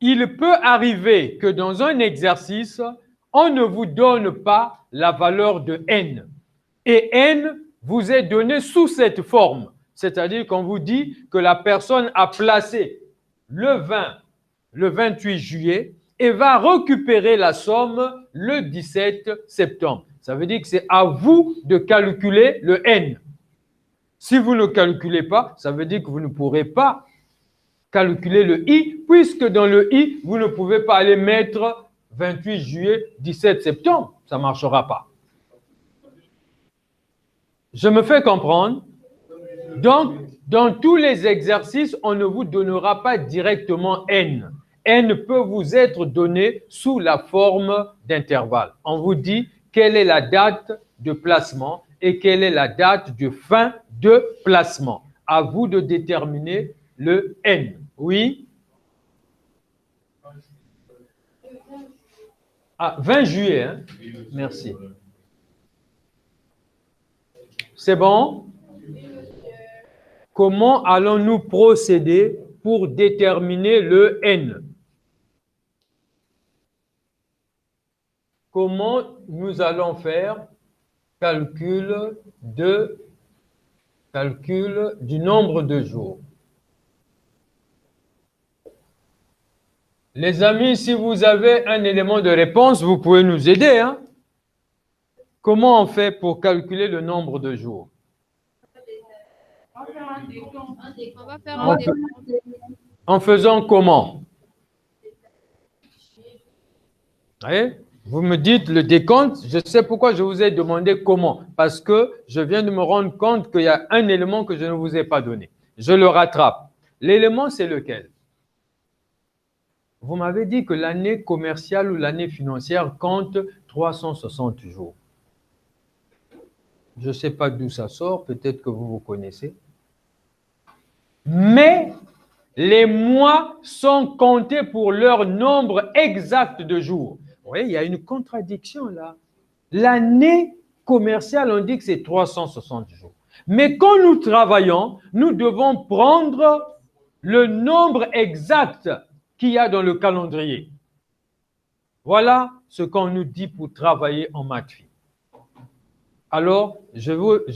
Il peut arriver que dans un exercice, on ne vous donne pas la valeur de N. Et N vous est donné sous cette forme. C'est-à-dire qu'on vous dit que la personne a placé le 28 juillet et va récupérer la somme le 17 septembre. Ça veut dire que c'est à vous de calculer le N. Si vous ne calculez pas, ça veut dire que vous ne pourrez pas calculer le I, puisque dans le I, vous ne pouvez pas aller mettre 28 juillet, 17 septembre. Ça ne marchera pas. Je me fais comprendre? Donc, dans tous les exercices, on ne vous donnera pas directement N. N peut vous être donné sous la forme d'intervalle. On vous dit quelle est la date de placement et quelle est la date de fin de placement. À vous de déterminer le N. Oui? Ah, 20 juillet, hein? Merci. C'est bon? Comment allons-nous procéder pour déterminer le N? Comment nous allons faire calcul du nombre de jours? Les amis, si vous avez un élément de réponse, vous pouvez nous aider. Hein? Comment on fait pour calculer le nombre de jours? On va faire un décompte. En faisant comment? Voyez? Vous me dites le décompte, je sais pourquoi je vous ai demandé comment. Parce que je viens de me rendre compte qu'il y a un élément que je ne vous ai pas donné. Je le rattrape. L'élément, c'est lequel? Vous m'avez dit que l'année commerciale ou l'année financière compte 360 jours. Je ne sais pas d'où ça sort, peut-être que vous connaissez. Mais les mois sont comptés pour leur nombre exact de jours. Vous voyez, il y a une contradiction là. L'année commerciale, on dit que c'est 360 jours. Mais quand nous travaillons, nous devons prendre le nombre exact qu'il y a dans le calendrier. Voilà ce qu'on nous dit pour travailler en maths. Alors, je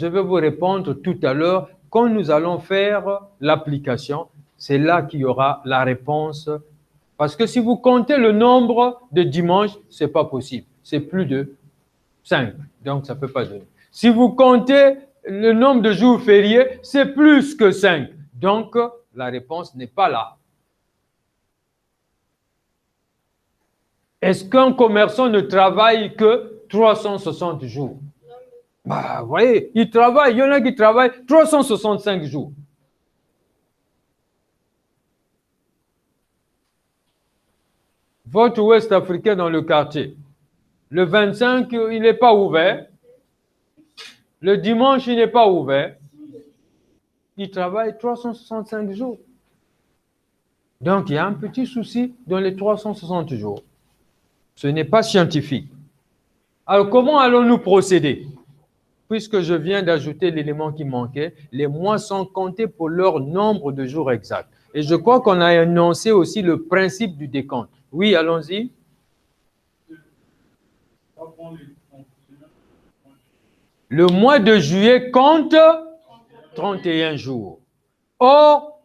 vais vous répondre tout à l'heure. Quand nous allons faire l'application, c'est là qu'il y aura la réponse. Parce que si vous comptez le nombre de dimanches, ce n'est pas possible. C'est plus de 5. Donc, ça ne peut pas donner. Si vous comptez le nombre de jours fériés, c'est plus que 5. Donc, la réponse n'est pas là. Est-ce qu'un commerçant ne travaille que 360 jours? Bah, vous voyez, ils travaillent, il y en a qui travaillent 365 jours. Votre Ouest africain dans le quartier, le 25, il n'est pas ouvert. Le dimanche, il n'est pas ouvert. Il travaille 365 jours. Donc, il y a un petit souci dans les 360 jours. Ce n'est pas scientifique. Alors, comment allons-nous procéder? Puisque je viens d'ajouter l'élément qui manquait, les mois sont comptés pour leur nombre de jours exacts. Et je crois qu'on a énoncé aussi le principe du décompte. Oui, allons-y. Le mois de juillet compte 31 jours. Or,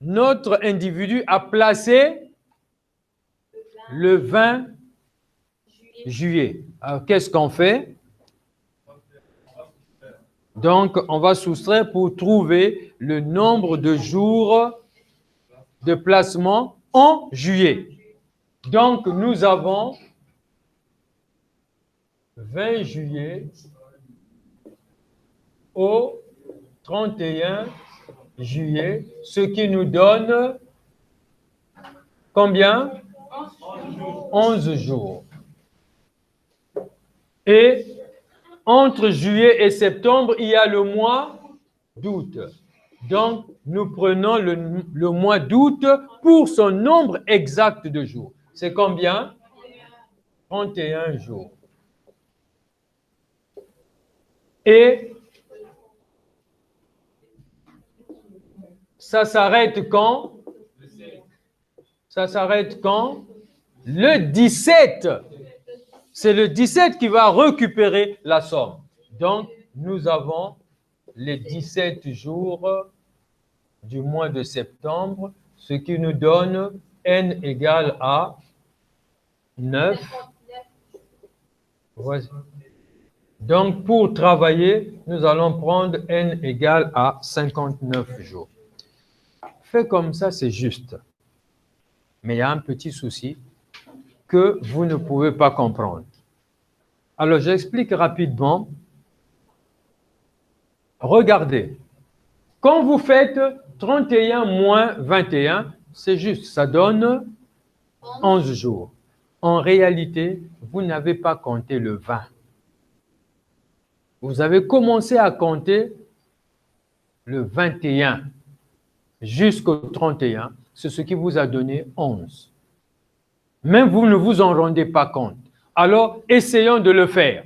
notre individu a placé le 20 juillet. Alors, qu'est-ce qu'on fait? Donc, on va soustraire pour trouver le nombre de jours de placement en juillet. Donc, nous avons 20 juillet au 31 juillet, ce qui nous donne combien? 11 jours. Et entre juillet et septembre, il y a le mois d'août. Donc, nous prenons le mois d'août pour son nombre exact de jours. C'est combien? 31 jours. Et ça s'arrête quand? Ça s'arrête quand? Le 17. C'est le 17 qui va récupérer la somme. Donc, nous avons les 17 jours du mois de septembre, ce qui nous donne n égale à 9. Voici. Donc, pour travailler, nous allons prendre n égale à 59 jours. Fait comme ça, c'est juste. Mais il y a un petit souci que vous ne pouvez pas comprendre. Alors, j'explique rapidement. Regardez. Quand vous faites 31 moins 21, c'est juste, ça donne 11 jours. En réalité, vous n'avez pas compté le 20. Vous avez commencé à compter le 21 jusqu'au 31. C'est ce qui vous a donné 11. Même vous ne vous en rendez pas compte. Alors, essayons de le faire.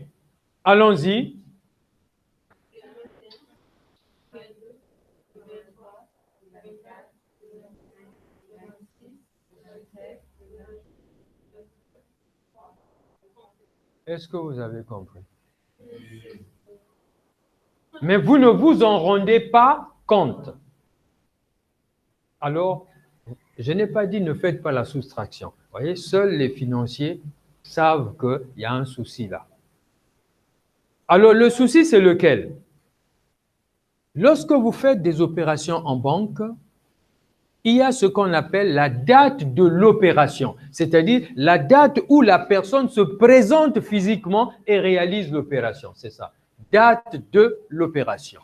Allons-y. Est-ce que vous avez compris? Mais vous ne vous en rendez pas compte. Alors, je n'ai pas dit ne faites pas la soustraction. Vous voyez, seuls les financiers savent qu'il y a un souci là. Alors, le souci, c'est lequel? Lorsque vous faites des opérations en banque, il y a ce qu'on appelle la date de l'opération, c'est-à-dire la date où la personne se présente physiquement et réalise l'opération. C'est ça, date de l'opération.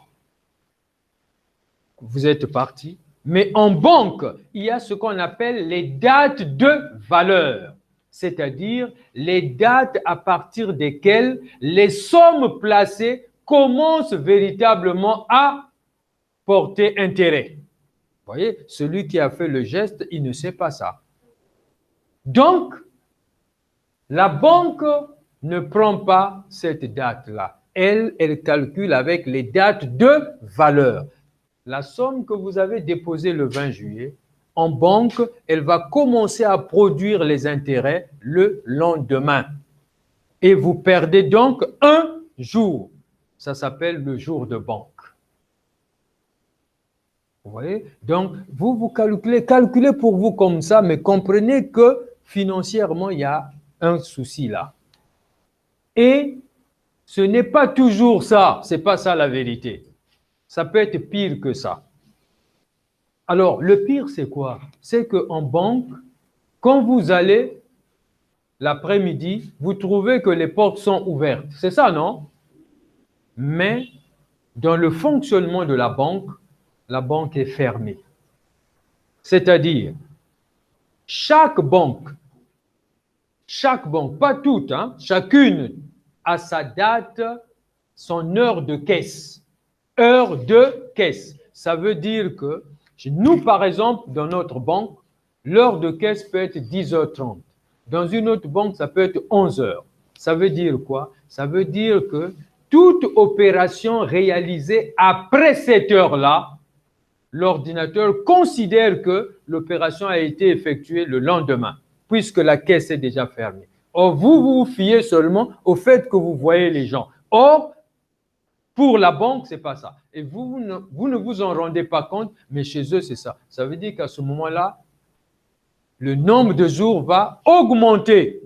Vous êtes parti. Mais en banque, il y a ce qu'on appelle les dates de valeur, c'est-à-dire les dates à partir desquelles les sommes placées commencent véritablement à porter intérêt. Vous voyez, celui qui a fait le geste, il ne sait pas ça. Donc, la banque ne prend pas cette date-là. Elle calcule avec les dates de valeur. La somme que vous avez déposée le 20 juillet, en banque, elle va commencer à produire les intérêts le lendemain. Et vous perdez donc un jour. Ça s'appelle le jour de banque. Vous voyez? Donc, vous calculez pour vous comme ça, mais comprenez que financièrement, il y a un souci là. Et ce n'est pas toujours ça, ce n'est pas ça la vérité. Ça peut être pire que ça. Alors, le pire, c'est quoi? C'est qu'en banque, quand vous allez l'après-midi, vous trouvez que les portes sont ouvertes. C'est ça, non? Mais dans le fonctionnement de la banque est fermée. C'est-à-dire, chaque banque, pas toutes, hein, chacune a sa date, son heure de caisse. Heure de caisse. Ça veut dire que nous, par exemple, dans notre banque, l'heure de caisse peut être 10h30. Dans une autre banque, ça peut être 11h. Ça veut dire quoi? Ça veut dire que toute opération réalisée après cette heure-là, l'ordinateur considère que l'opération a été effectuée le lendemain, puisque la caisse est déjà fermée. Or, vous vous fiez seulement au fait que vous voyez les gens. Or, pour la banque, ce n'est pas ça. Et vous ne vous en rendez pas compte, mais chez eux, c'est ça. Ça veut dire qu'à ce moment-là, le nombre de jours va augmenter.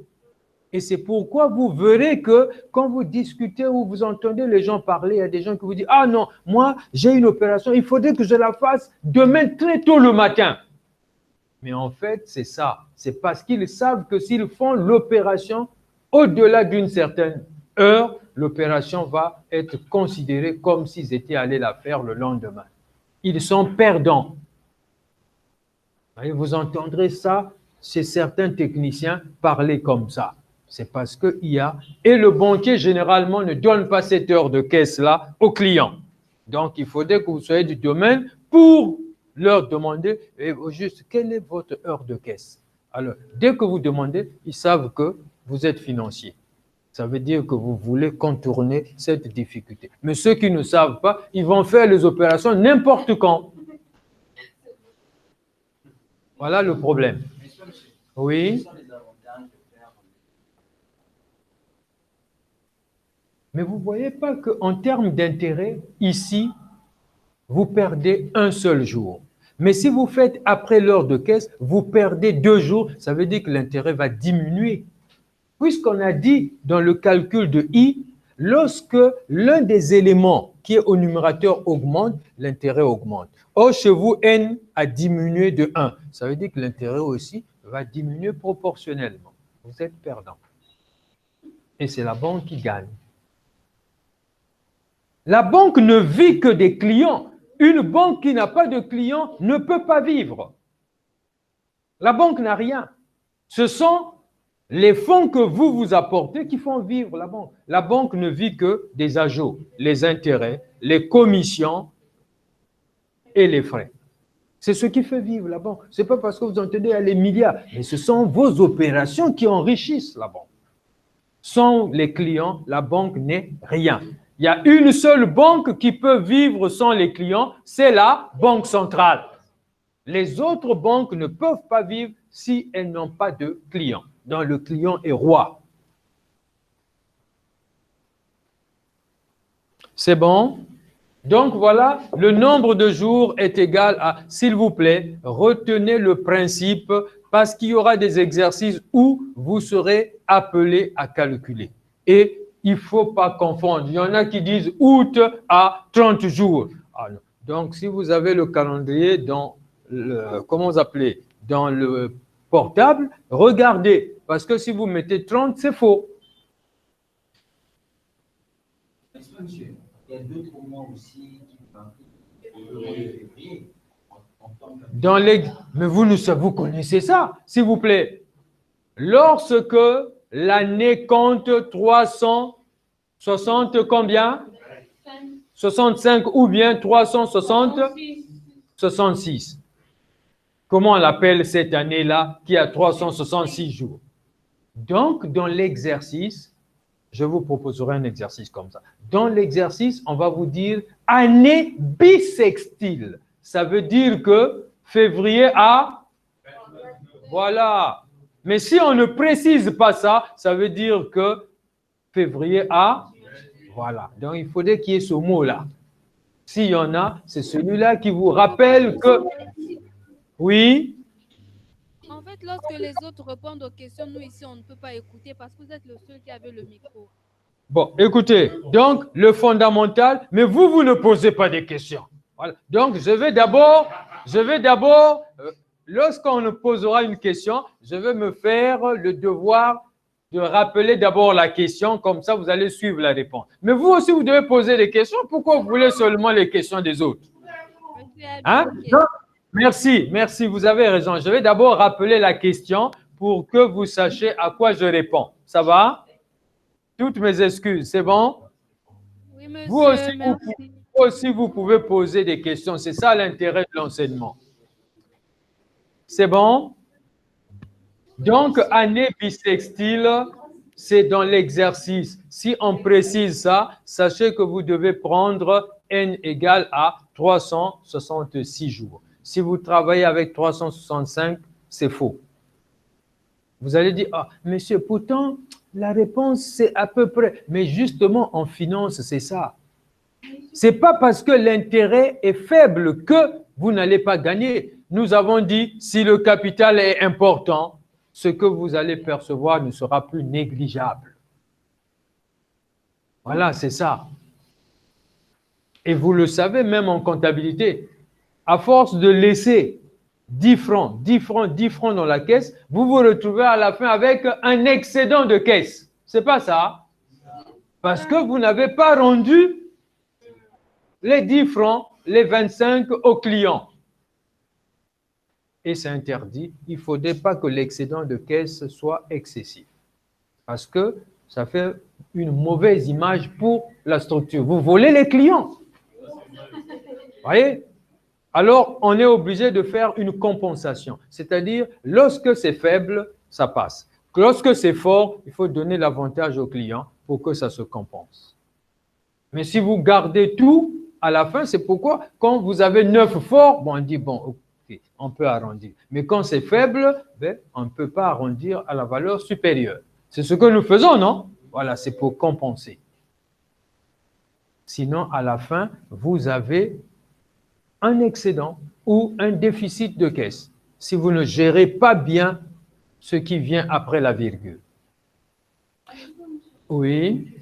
Et c'est pourquoi vous verrez que quand vous discutez ou vous entendez les gens parler, il y a des gens qui vous disent « Ah non, moi, j'ai une opération, il faudrait que je la fasse demain très tôt le matin. » Mais en fait, c'est ça. C'est parce qu'ils savent que s'ils font l'opération au-delà d'une certaine heure, l'opération va être considérée comme s'ils étaient allés la faire le lendemain. Ils sont perdants. Et vous entendrez ça chez certains techniciens parler comme ça. C'est parce qu'il y a... Et le banquier, généralement, ne donne pas cette heure de caisse-là au client. Donc, il faudrait que vous soyez du domaine pour leur demander juste quelle est votre heure de caisse. Alors, dès que vous demandez, ils savent que vous êtes financier. Ça veut dire que vous voulez contourner cette difficulté. Mais ceux qui ne savent pas, ils vont faire les opérations n'importe quand. Voilà le problème. Oui. Mais vous ne voyez pas qu'en termes d'intérêt, ici, vous perdez un seul jour. Mais si vous faites après l'heure de caisse, vous perdez 2 jours, ça veut dire que l'intérêt va diminuer. Puisqu'on a dit dans le calcul de I, lorsque l'un des éléments qui est au numérateur augmente, l'intérêt augmente. Or, chez vous, N a diminué de 1. Ça veut dire que l'intérêt aussi va diminuer proportionnellement. Vous êtes perdant. Et c'est la banque qui gagne. La banque ne vit que des clients. Une banque qui n'a pas de clients ne peut pas vivre. La banque n'a rien. Ce sont les fonds que vous apportez qui font vivre la banque. La banque ne vit que des ajouts, les intérêts, les commissions et les frais. C'est ce qui fait vivre la banque. Ce n'est pas parce que vous entendez à les milliards, mais ce sont vos opérations qui enrichissent la banque. Sans les clients, la banque n'est rien. Il y a une seule banque qui peut vivre sans les clients, c'est la Banque centrale. Les autres banques ne peuvent pas vivre si elles n'ont pas de clients. Donc le client est roi. C'est bon? Donc voilà, le nombre de jours est égal à, s'il vous plaît, retenez le principe parce qu'il y aura des exercices où vous serez appelé à calculer. Et il ne faut pas confondre. Il y en a qui disent août à 30 jours. Ah non. Donc, si vous avez le calendrier dans le, comment vous appelez, dans le portable, regardez. Parce que si vous mettez 30, c'est faux. Monsieur, il y a d'autres mois aussi qui dans les... Mais vous connaissez ça, s'il vous plaît. Lorsque l'année compte 360 combien? 65 ou bien 360? 66. Comment on l'appelle cette année-là qui a 366 jours? Donc, dans l'exercice, je vous proposerai un exercice comme ça. Dans l'exercice, on va vous dire année bissextile. Ça veut dire que février a... Voilà. Mais si on ne précise pas ça, ça veut dire que février a... Voilà. Donc, il faudrait qu'il y ait ce mot-là. S'il y en a, c'est celui-là qui vous rappelle que... Oui? En fait, lorsque les autres répondent aux questions, nous ici, on ne peut pas écouter parce que vous êtes le seul qui avait le micro. Bon, écoutez, donc le fondamental, mais vous ne posez pas des questions. Voilà. Donc, je vais d'abord, lorsqu'on nous posera une question, je vais me faire le devoir de rappeler d'abord la question, comme ça vous allez suivre la réponse. Mais vous aussi, vous devez poser des questions. Pourquoi vous voulez seulement les questions des autres? Hein? Merci, merci, vous avez raison. Je vais d'abord rappeler la question pour que vous sachiez à quoi je réponds. Ça va? Toutes mes excuses, c'est bon? Oui, monsieur, Vous aussi, vous pouvez poser des questions. C'est ça l'intérêt de l'enseignement. C'est bon? Donc, année bissextile, c'est dans l'exercice. Si on précise ça, sachez que vous devez prendre n égale à 366 jours. Si vous travaillez avec 365, c'est faux. Vous allez dire, ah, monsieur, pourtant, la réponse, c'est à peu près. Mais justement, en finance, c'est ça. Ce n'est pas parce que l'intérêt est faible que vous n'allez pas gagner. Nous avons dit, si le capital est important, ce que vous allez percevoir ne sera plus négligeable. Voilà, c'est ça. Et vous le savez, même en comptabilité, à force de laisser 10 francs, 10 francs, 10 francs dans la caisse, vous vous retrouvez à la fin avec un excédent de caisse. C'est pas ça? Parce que vous n'avez pas rendu les 10 francs, les 25 au client. Et c'est interdit. Il ne faudrait pas que l'excédent de caisse soit excessif. Parce que ça fait une mauvaise image pour la structure. Vous volez les clients. Voyez? Alors, on est obligé de faire une compensation. C'est-à-dire, lorsque c'est faible, ça passe. Lorsque c'est fort, il faut donner l'avantage au client pour que ça se compense. Mais si vous gardez tout, à la fin, c'est pourquoi, quand vous avez 9 forts, bon, on dit, bon, ok, on peut arrondir. Mais quand c'est faible, ben, on ne peut pas arrondir à la valeur supérieure. C'est ce que nous faisons, non? Voilà, c'est pour compenser. Sinon, à la fin, vous avez un excédent ou un déficit de caisse si vous ne gérez pas bien ce qui vient après la virgule. Oui.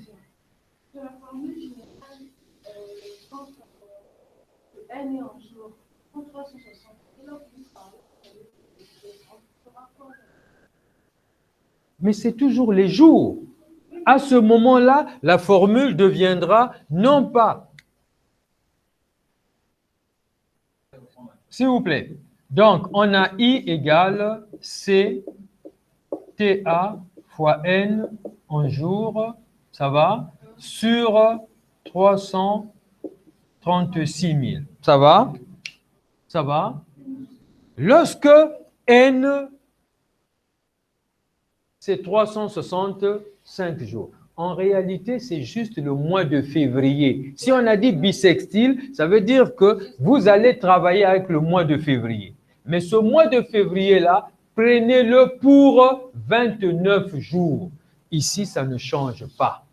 Mais c'est toujours les jours. À ce moment-là, la formule deviendra non pas. S'il vous plaît. Donc, on a I égale C TA fois N en jour, ça va, sur 336 000. Ça va? Ça va? Lorsque N, c'est 365 jours. En réalité, c'est juste le mois de février. Si on a dit bissextile, ça veut dire que vous allez travailler avec le mois de février. Mais ce mois de février-là, prenez-le pour 29 jours. Ici, ça ne change pas.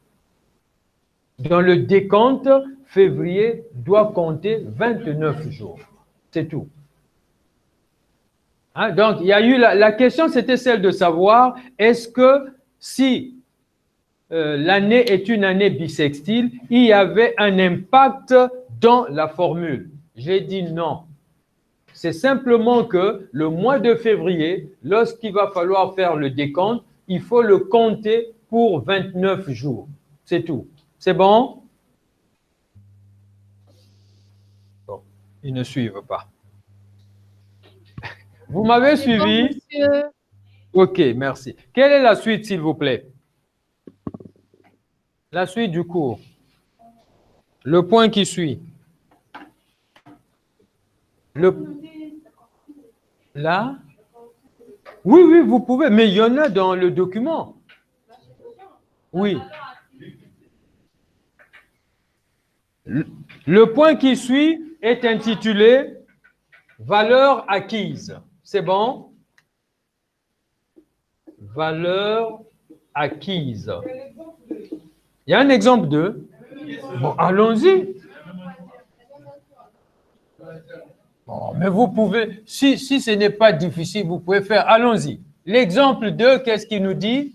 Dans le décompte, février doit compter 29 jours. C'est tout. Hein? Donc, il y a eu la question, c'était celle de savoir, est-ce que si l'année est une année bissextile, il y avait un impact dans la formule? J'ai dit non. C'est simplement que le mois de février, lorsqu'il va falloir faire le décompte, il faut le compter pour 29 jours. C'est tout. C'est bon? Bon, ils ne suivent pas. Vous m'avez suivi? Monsieur. Ok, merci. Quelle est la suite, s'il vous plaît? La suite du cours. Le point qui suit. Là? Oui, oui, vous pouvez, mais il y en a dans le document. Oui. Le point qui suit est intitulé « Valeur acquise ». C'est bon? Valeur acquise. Il y a un exemple 2. Bon, allons-y. Bon, mais vous pouvez, si ce n'est pas difficile, vous pouvez faire, allons-y. L'exemple 2, qu'est-ce qu'il nous dit?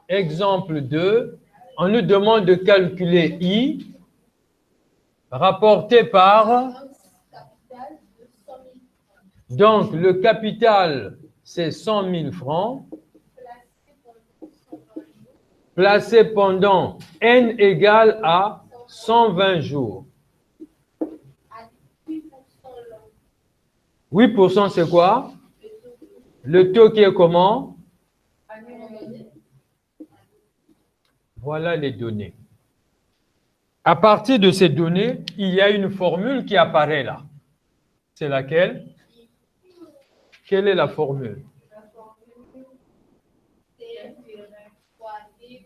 Exemple 2, on nous demande de calculer I rapporté par... Donc, le capital, c'est 100 000 francs placés pendant n égale à 120 jours. 8%, c'est quoi? Le taux qui est comment? Voilà les données. À partir de ces données, il y a une formule qui apparaît là. C'est laquelle? Quelle est la formule?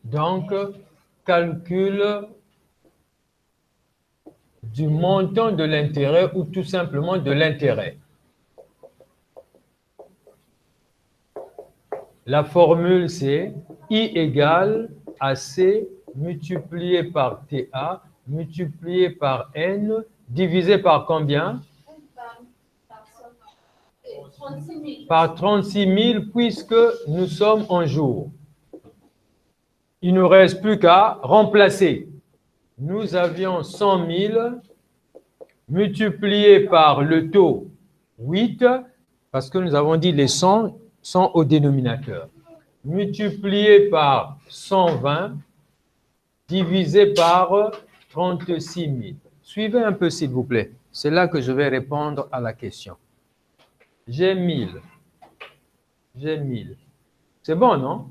Donc, calcul du montant de l'intérêt ou tout simplement de l'intérêt. La formule, c'est I égale à C multiplié par TA multiplié par N divisé par combien? Par 36 000 puisque nous sommes en jour. Il ne nous reste plus qu'à remplacer. Nous avions 100 000 multiplié par le taux 8 parce que nous avons dit les 100 sont au dénominateur. Multiplié par 120 divisé par 36 000. Suivez un peu s'il vous plaît. C'est là que je vais répondre à la question. J'ai 1000. J'ai 1000. C'est bon, non?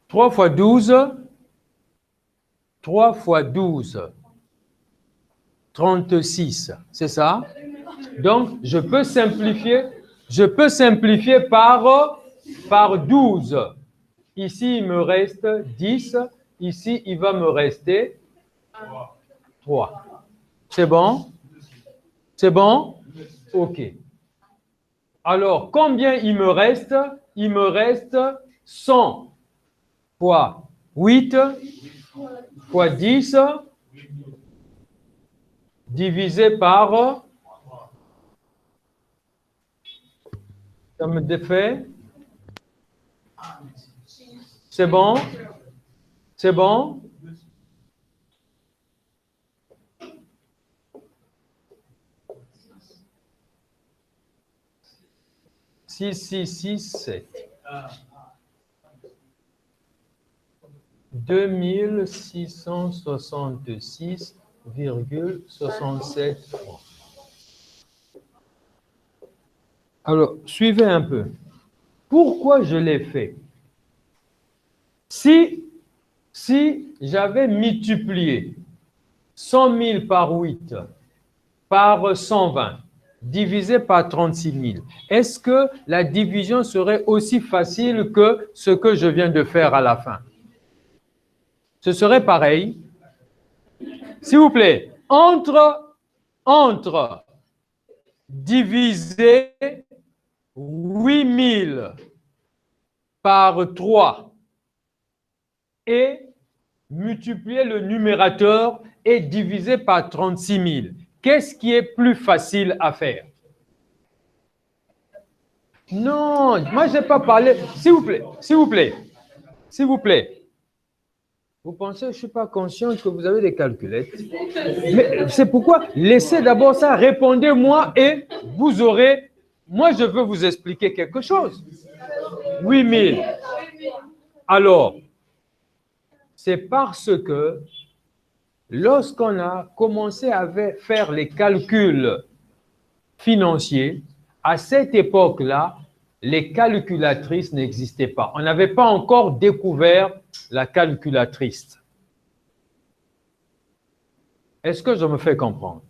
3 fois 12. 3 fois 12. 36. C'est ça? Donc, je peux simplifier par 12. Ici, il me reste 10. Ici, il va me rester 3. C'est bon? C'est bon? OK. Alors, combien il me reste? Il me reste 100 fois 8 fois 10 divisé par... Ça me défait? C'est bon? C'est bon? Six, 7. 2666,67 francs. Alors, suivez un peu. Pourquoi je l'ai fait? Si j'avais multiplié 100 000 par 8 par 120 divisé par 36 000, est-ce que la division serait aussi facile que ce que je viens de faire à la fin? Ce serait pareil. S'il vous plaît, entre diviser 8000 par 3 et multiplier le numérateur et diviser par 36 000. Qu'est-ce qui est plus facile à faire? Non, moi je n'ai pas parlé. S'il vous plaît, s'il vous plaît, s'il vous plaît. Vous pensez que je ne suis pas conscient que vous avez des calculettes? Mais c'est pourquoi, laissez d'abord ça, répondez-moi et vous aurez... Moi, je veux vous expliquer quelque chose. 8000. Alors, c'est parce que lorsqu'on a commencé à faire les calculs financiers, à cette époque-là, les calculatrices n'existaient pas. On n'avait pas encore découvert la calculatrice. Est-ce que je me fais comprendre?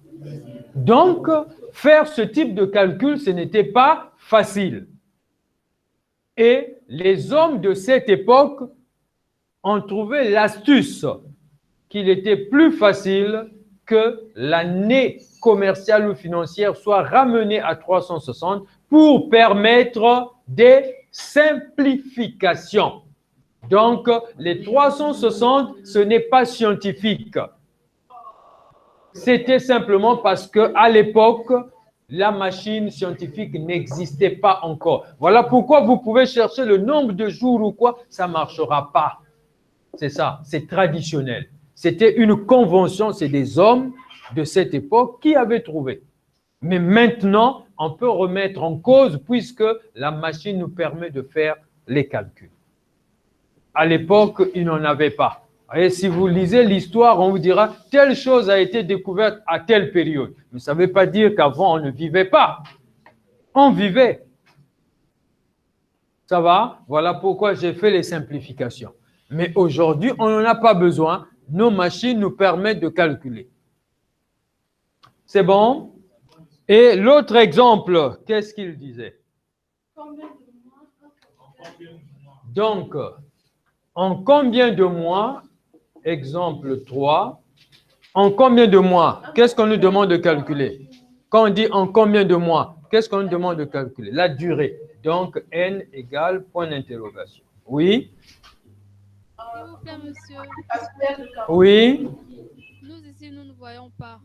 Donc, faire ce type de calcul, ce n'était pas facile. Et les hommes de cette époque ont trouvé l'astuce qu'il était plus facile que l'année commerciale ou financière soit ramenée à 360 pour permettre des simplifications. Donc, les 360, ce n'est pas scientifique. C'était simplement parce qu'à l'époque, la machine scientifique n'existait pas encore. Voilà pourquoi vous pouvez chercher le nombre de jours ou quoi, ça ne marchera pas. C'est ça, c'est traditionnel. C'était une convention, c'est des hommes de cette époque qui avaient trouvé. Mais maintenant, on peut remettre en cause puisque la machine nous permet de faire les calculs. À l'époque, il n'en avait pas. Et si vous lisez l'histoire, on vous dira telle chose a été découverte à telle période. Mais ça ne veut pas dire qu'avant, on ne vivait pas. On vivait. Ça va? Voilà pourquoi j'ai fait les simplifications. Mais aujourd'hui, on n'en a pas besoin. Nos machines nous permettent de calculer. C'est bon? Et l'autre exemple, qu'est-ce qu'il disait? Donc, en combien de mois, exemple 3, en combien de mois, qu'est-ce qu'on nous demande de calculer? Quand on dit en combien de mois, qu'est-ce qu'on nous demande de calculer? La durée. Donc, n égale point d'interrogation. Oui? S'il vous plaît, monsieur. Oui? Nous ici, nous ne voyons pas.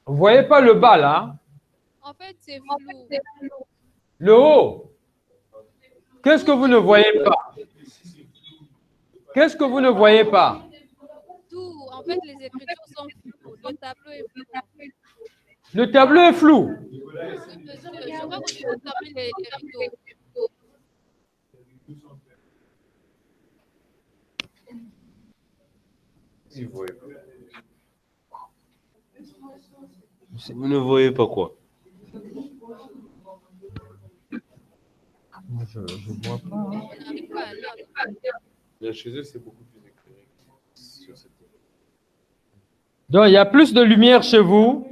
Vous ne voyez pas le bas là? En fait, c'est flou. Le haut? Qu'est-ce que vous ne voyez pas? Qu'est-ce que vous ne voyez pas? Tout. En fait, les écritures sont floues. Le tableau est flou. Le tableau est flou. Oui, monsieur. Je crois que tu peux fermer les rideaux. Vous ne voyez pas quoi? Je ne vois pas. On n'arrive pas à lire. Là, chez eux, c'est beaucoup plus éclairé sur cette. Donc, il y a plus de lumière chez vous.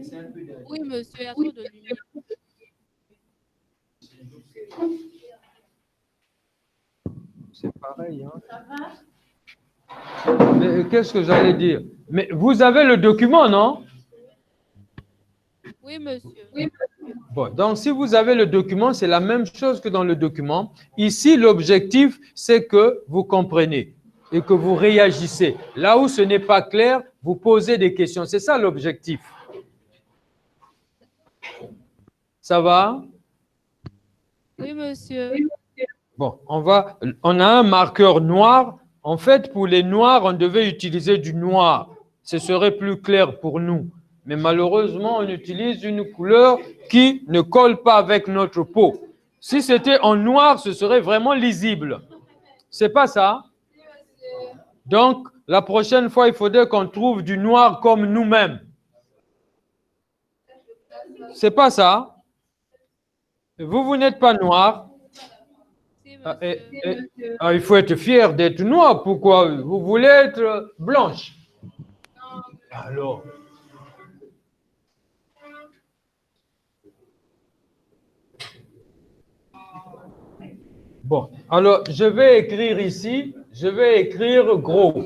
Oui, monsieur, il y a trop de lumière. C'est pareil. Mais qu'est-ce que j'allais dire? Mais vous avez le document, non? Oui, monsieur. Bon, donc si vous avez le document, c'est la même chose que dans le document. Ici, l'objectif, c'est que vous comprenez et que vous réagissez. Là où ce n'est pas clair, vous posez des questions. C'est ça l'objectif. Ça va? Oui, monsieur. Bon, on a un marqueur noir. En fait, pour les noirs, on devait utiliser du noir. Ce serait plus clair pour nous. Mais malheureusement, on utilise une couleur qui ne colle pas avec notre peau. Si c'était en noir, ce serait vraiment lisible. C'est pas ça? Donc, la prochaine fois, il faudrait qu'on trouve du noir comme nous-mêmes. C'est pas ça? Vous n'êtes pas noir. Si, monsieur. Il faut être fier d'être noir. Pourquoi? Vous voulez être blanche? Alors. Bon, alors je vais écrire ici, je vais écrire gros.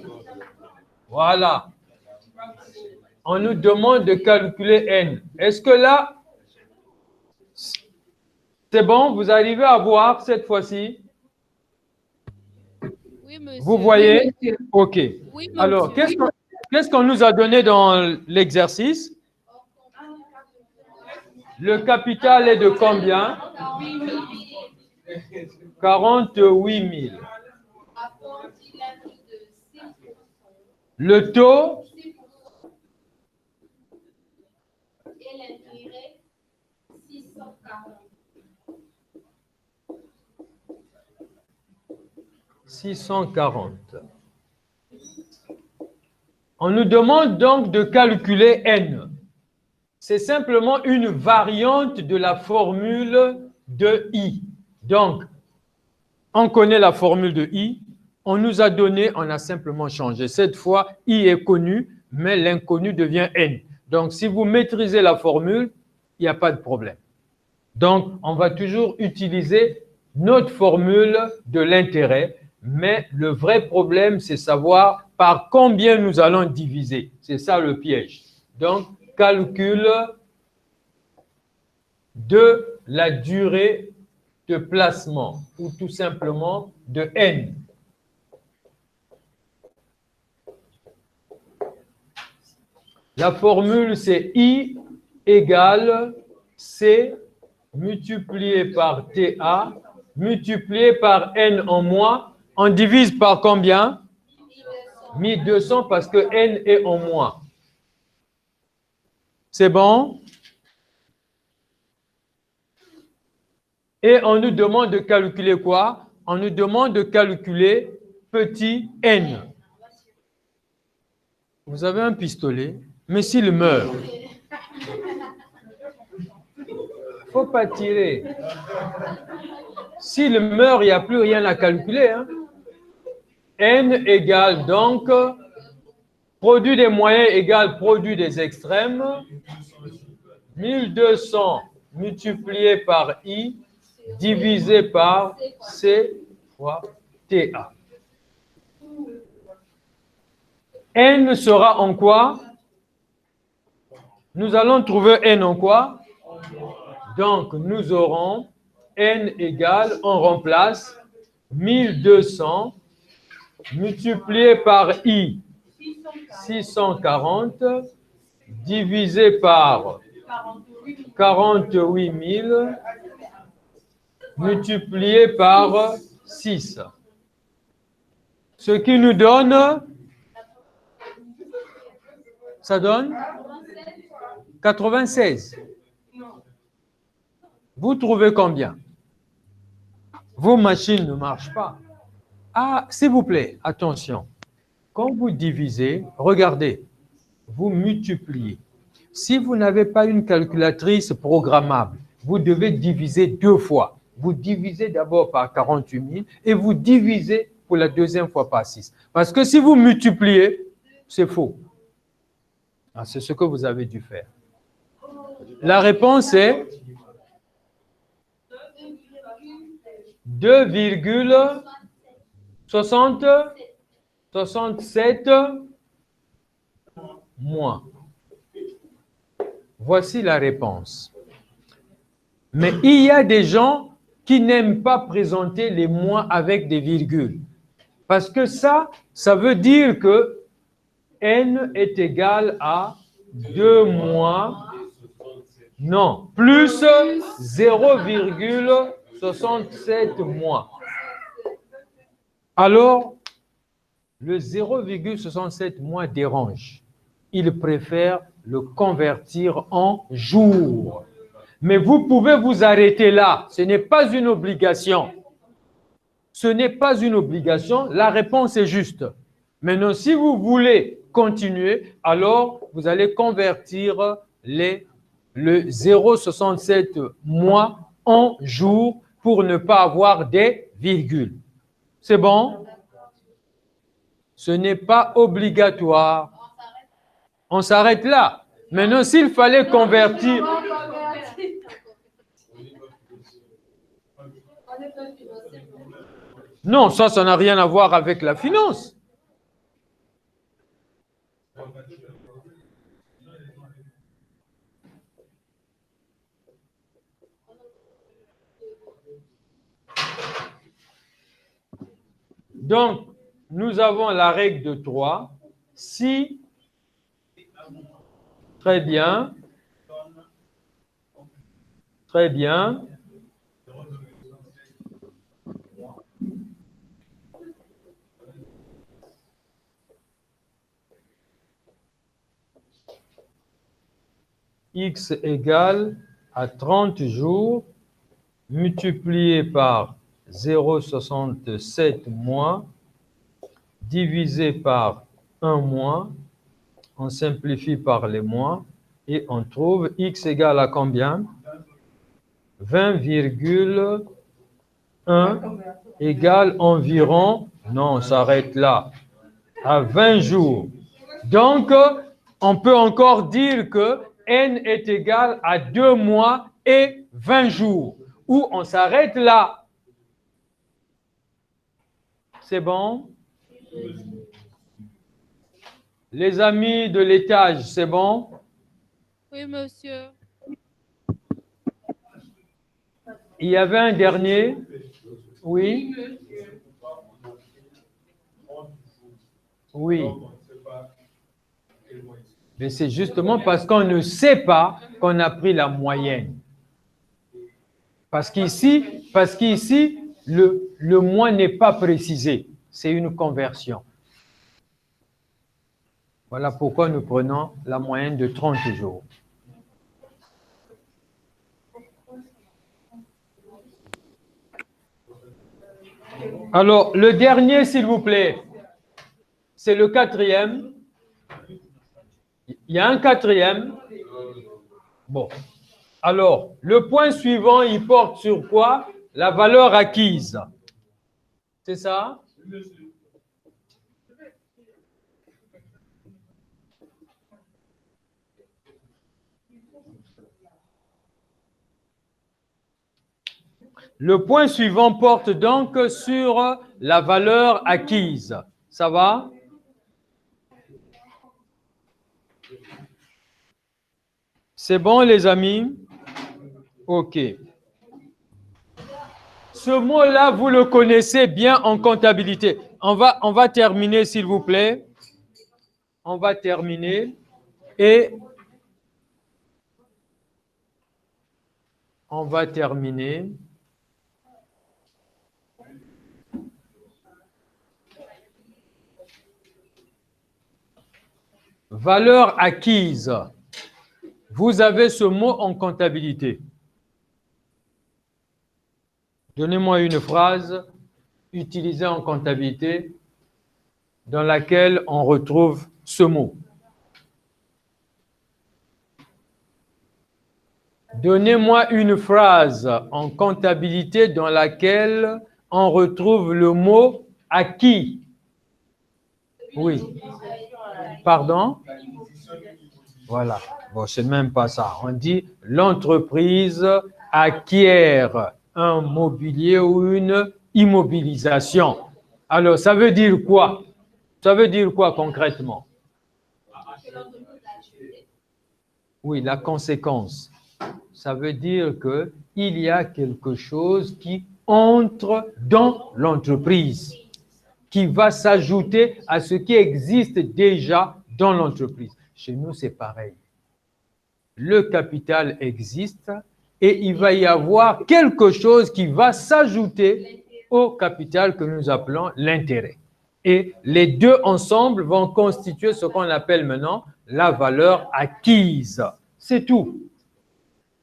Voilà. On nous demande de calculer n. Est-ce que là, c'est bon? Vous arrivez à voir cette fois-ci? Oui, monsieur. Vous voyez? OK. Oui, monsieur. Alors, qu'est-ce qu'on nous a donné dans l'exercice? Le capital est de combien? 48 000. Le taux? Et l'intérêt, 640. 640. On nous demande donc de calculer n. C'est simplement une variante de la formule de I. Donc, on connaît la formule de I, on nous a donné, on a simplement changé. Cette fois, I est connu, mais l'inconnu devient N. Donc, si vous maîtrisez la formule, il n'y a pas de problème. Donc, on va toujours utiliser notre formule de l'intérêt, mais le vrai problème, c'est savoir par combien nous allons diviser. C'est ça le piège. Donc, calcul de la durée de placement ou tout simplement de N. La formule, c'est I égale C multiplié par TA multiplié par N en mois. On divise par combien? 1200 parce que N est en mois. C'est bon? Et on nous demande de calculer quoi? On nous demande de calculer petit n. Vous avez un pistolet, mais s'il meurt, il ne faut pas tirer. S'il meurt, il n'y a plus rien à calculer. Hein? N égale donc produit des moyens égale produit des extrêmes. 1200 multiplié par I divisé par C fois TA. N sera en quoi? Nous allons trouver N en quoi? Donc, nous aurons N égale, on remplace 1200 multiplié par I, 640, divisé par 48 000, multiplié par 6. Ce qui nous donne, ça donne 96. Vous trouvez combien? Vos machines ne marchent pas. Ah, s'il vous plaît, attention. Quand vous divisez, regardez, vous multipliez. Si vous n'avez pas une calculatrice programmable, vous devez diviser 2 fois. Vous divisez d'abord par 48 000 et vous divisez pour la deuxième fois par 6. Parce que si vous multipliez, c'est faux. Ah, c'est ce que vous avez dû faire. La réponse est 2,67 moins. Voici la réponse. Mais il y a des gens qui n'aiment pas présenter les moins avec des virgules. Parce que ça veut dire que n est égal à 2 moins, non, plus 0,67 moins. Alors, le 0,67 moins dérange. Il préfère le convertir en jours. Mais vous pouvez vous arrêter là. Ce n'est pas une obligation. Ce n'est pas une obligation. La réponse est juste. Maintenant, si vous voulez continuer, alors vous allez convertir le 0,67 mois en jours pour ne pas avoir des virgules. C'est bon? Ce n'est pas obligatoire. On s'arrête là. Maintenant, s'il fallait convertir... Non, ça n'a rien à voir avec la finance. Donc, nous avons la règle de 3. Si, très bien, très bien. X égale à 30 jours multiplié par 0,67 mois divisé par 1 mois. On simplifie par les mois et on trouve X égale à combien? 20,1 égale environ, non, on s'arrête là, à 20 jours. Donc, on peut encore dire que N est égal à 2 mois et 20 jours. Ou on s'arrête là. C'est bon? Les amis de l'étage, c'est bon? Oui, monsieur. Il y avait un dernier? Oui? Oui. Mais c'est justement parce qu'on ne sait pas qu'on a pris la moyenne. Parce qu'ici, le mois n'est pas précisé. C'est une conversion. Voilà pourquoi nous prenons la moyenne de 30 jours. Alors, le dernier, s'il vous plaît, c'est le quatrième. Il y a un quatrième. Bon. Alors, le point suivant, il porte sur quoi? La valeur acquise. C'est ça? Le point suivant porte donc sur la valeur acquise. Ça va? C'est bon, les amis? OK. Ce mot-là, vous le connaissez bien en comptabilité. On va terminer, s'il vous plaît. On va terminer et on va terminer. Valeur acquise. Vous avez ce mot en comptabilité. Donnez-moi une phrase utilisée en comptabilité dans laquelle on retrouve ce mot. Donnez-moi une phrase en comptabilité dans laquelle on retrouve le mot acquis. Oui. Pardon? Voilà. Bon, c'est même pas ça. On dit l'entreprise acquiert un mobilier ou une immobilisation. Alors, ça veut dire quoi? Ça veut dire quoi concrètement? Oui, la conséquence. Ça veut dire qu'il y a quelque chose qui entre dans l'entreprise, qui va s'ajouter à ce qui existe déjà dans l'entreprise. Chez nous, c'est pareil. Le capital existe et il va y avoir quelque chose qui va s'ajouter au capital que nous appelons l'intérêt. Et les deux ensemble vont constituer ce qu'on appelle maintenant la valeur acquise. C'est tout.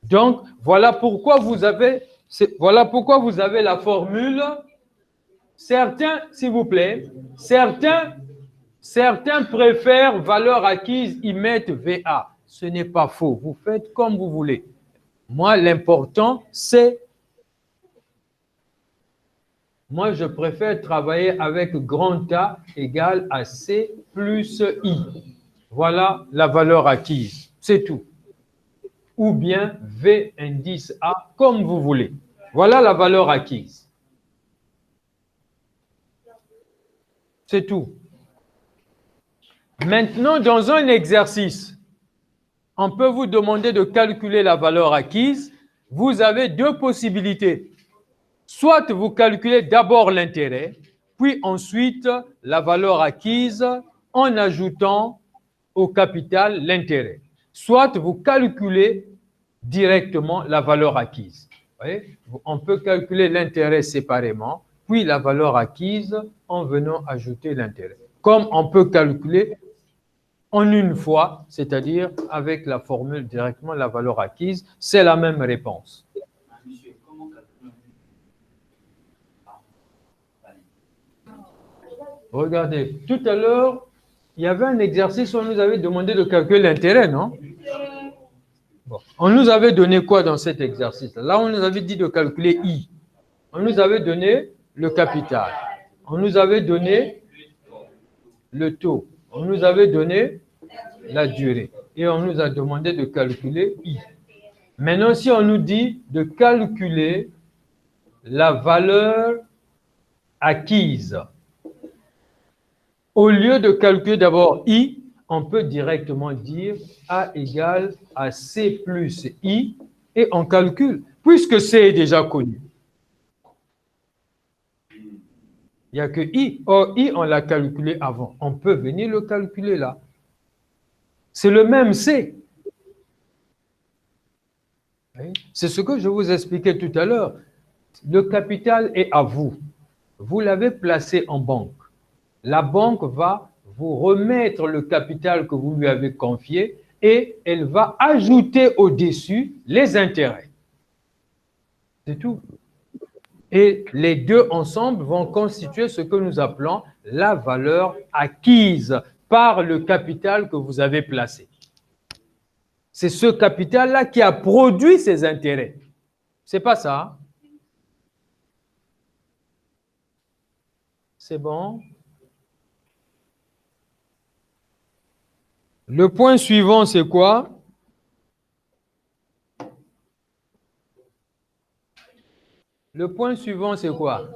Donc, voilà pourquoi vous avez la formule. Certains, s'il vous plaît, certains préfèrent valeur acquise, ils mettent VA. Ce n'est pas faux. Vous faites comme vous voulez. Moi, l'important, c'est... Moi, je préfère travailler avec grand A égale à C plus I. Voilà la valeur acquise. C'est tout. Ou bien V indice A, comme vous voulez. Voilà la valeur acquise. C'est tout. Maintenant, dans un exercice, on peut vous demander de calculer la valeur acquise. Vous avez deux possibilités. Soit vous calculez d'abord l'intérêt, puis ensuite la valeur acquise en ajoutant au capital l'intérêt. Soit vous calculez directement la valeur acquise. Vous voyez? On peut calculer l'intérêt séparément, puis la valeur acquise en venant ajouter l'intérêt. Comme on peut calculer en une fois, c'est-à-dire avec la formule directement la valeur acquise, c'est la même réponse. Regardez, tout à l'heure, il y avait un exercice où on nous avait demandé de calculer l'intérêt, non? Bon. On nous avait donné quoi dans cet exercice? Là, on nous avait dit de calculer I. On nous avait donné le capital. On nous avait donné le taux. On nous avait donné la durée. Et on nous a demandé de calculer I. Maintenant, si on nous dit de calculer la valeur acquise, au lieu de calculer d'abord I, on peut directement dire A égale à C plus I et on calcule, puisque C est déjà connu. Il n'y a que I. Or, I, on l'a calculé avant. On peut venir le calculer là. C'est le même C. C'est ce que je vous expliquais tout à l'heure. Le capital est à vous. Vous l'avez placé en banque. La banque va vous remettre le capital que vous lui avez confié et elle va ajouter au-dessus les intérêts. C'est tout. Et les deux ensemble vont constituer ce que nous appelons la valeur acquise par le capital que vous avez placé. C'est ce capital-là qui a produit ces intérêts. C'est pas ça? C'est bon? Le point suivant, c'est quoi? Le point suivant, c'est quoi?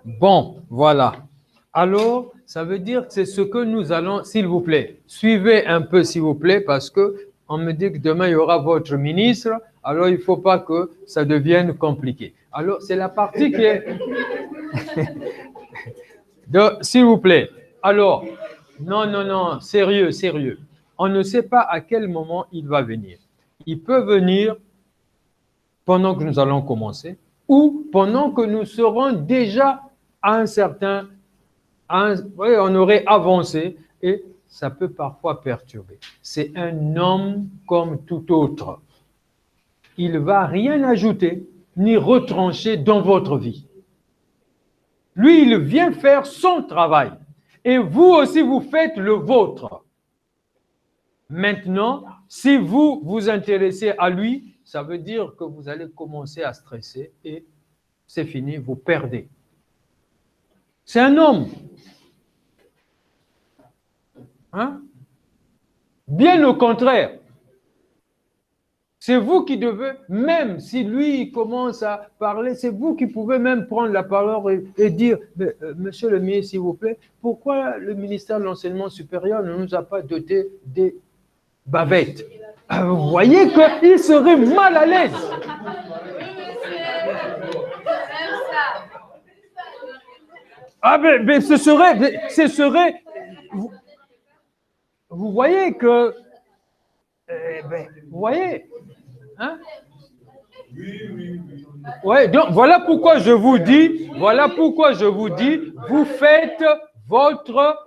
Bon, voilà. Alors, ça veut dire que c'est ce que nous allons, s'il vous plaît, suivez un peu, s'il vous plaît, parce que on me dit que demain, il y aura votre ministre, alors il ne faut pas que ça devienne compliqué. Alors, c'est la partie qui est... S'il vous plaît. Alors, non, sérieux, sérieux. On ne sait pas à quel moment il va venir. Il peut venir pendant que nous allons commencer ou pendant que nous serons déjà à un certain... on aurait avancé et ça peut parfois perturber. C'est un homme comme tout autre. Il ne va rien ajouter ni retrancher dans votre vie. Lui, il vient faire son travail. Et vous aussi, vous faites le vôtre. Maintenant, si vous vous intéressez à lui, ça veut dire que vous allez commencer à stresser et c'est fini, vous perdez. C'est un homme. Hein? Bien au contraire. C'est vous qui devez, même si lui il commence à parler, c'est vous qui pouvez même prendre la parole et dire, monsieur le ministre, s'il vous plaît, pourquoi le ministère de l'Enseignement supérieur ne nous a pas doté des bavettes? Vous voyez qu'il serait mal à l'aise. Ah mais ce serait vous voyez que, vous voyez, hein? Ouais, donc voilà pourquoi je vous dis, vous faites votre,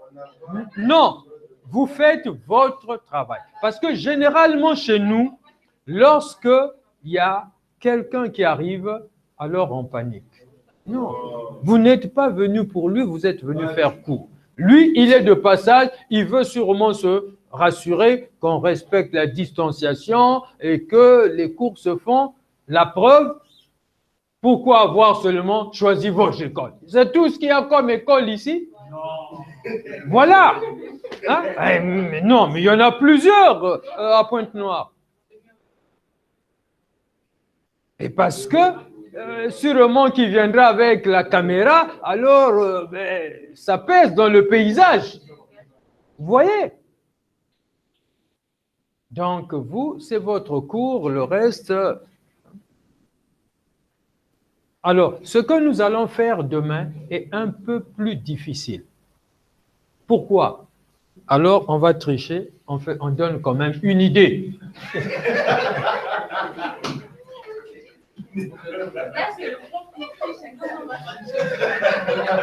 non, vous faites votre travail. Parce que généralement chez nous, lorsque il y a quelqu'un qui arrive, alors on panique. Non, vous n'êtes pas venu pour lui, vous êtes venu faire court. Lui, il est de passage, il veut sûrement se rassurer qu'on respecte la distanciation et que les cours se font. La preuve, pourquoi avoir seulement choisi votre école? C'est tout ce qu'il y a comme école ici? Non. Voilà. Hein? Mais non, mais il y en a plusieurs à Pointe-Noire. Et parce que sûrement qu'il viendra avec la caméra, alors ça pèse dans le paysage. Vous voyez? Donc vous, c'est votre cours, le reste... Alors, ce que nous allons faire demain est un peu plus difficile. Pourquoi? Alors, on va tricher, on donne quand même une idée.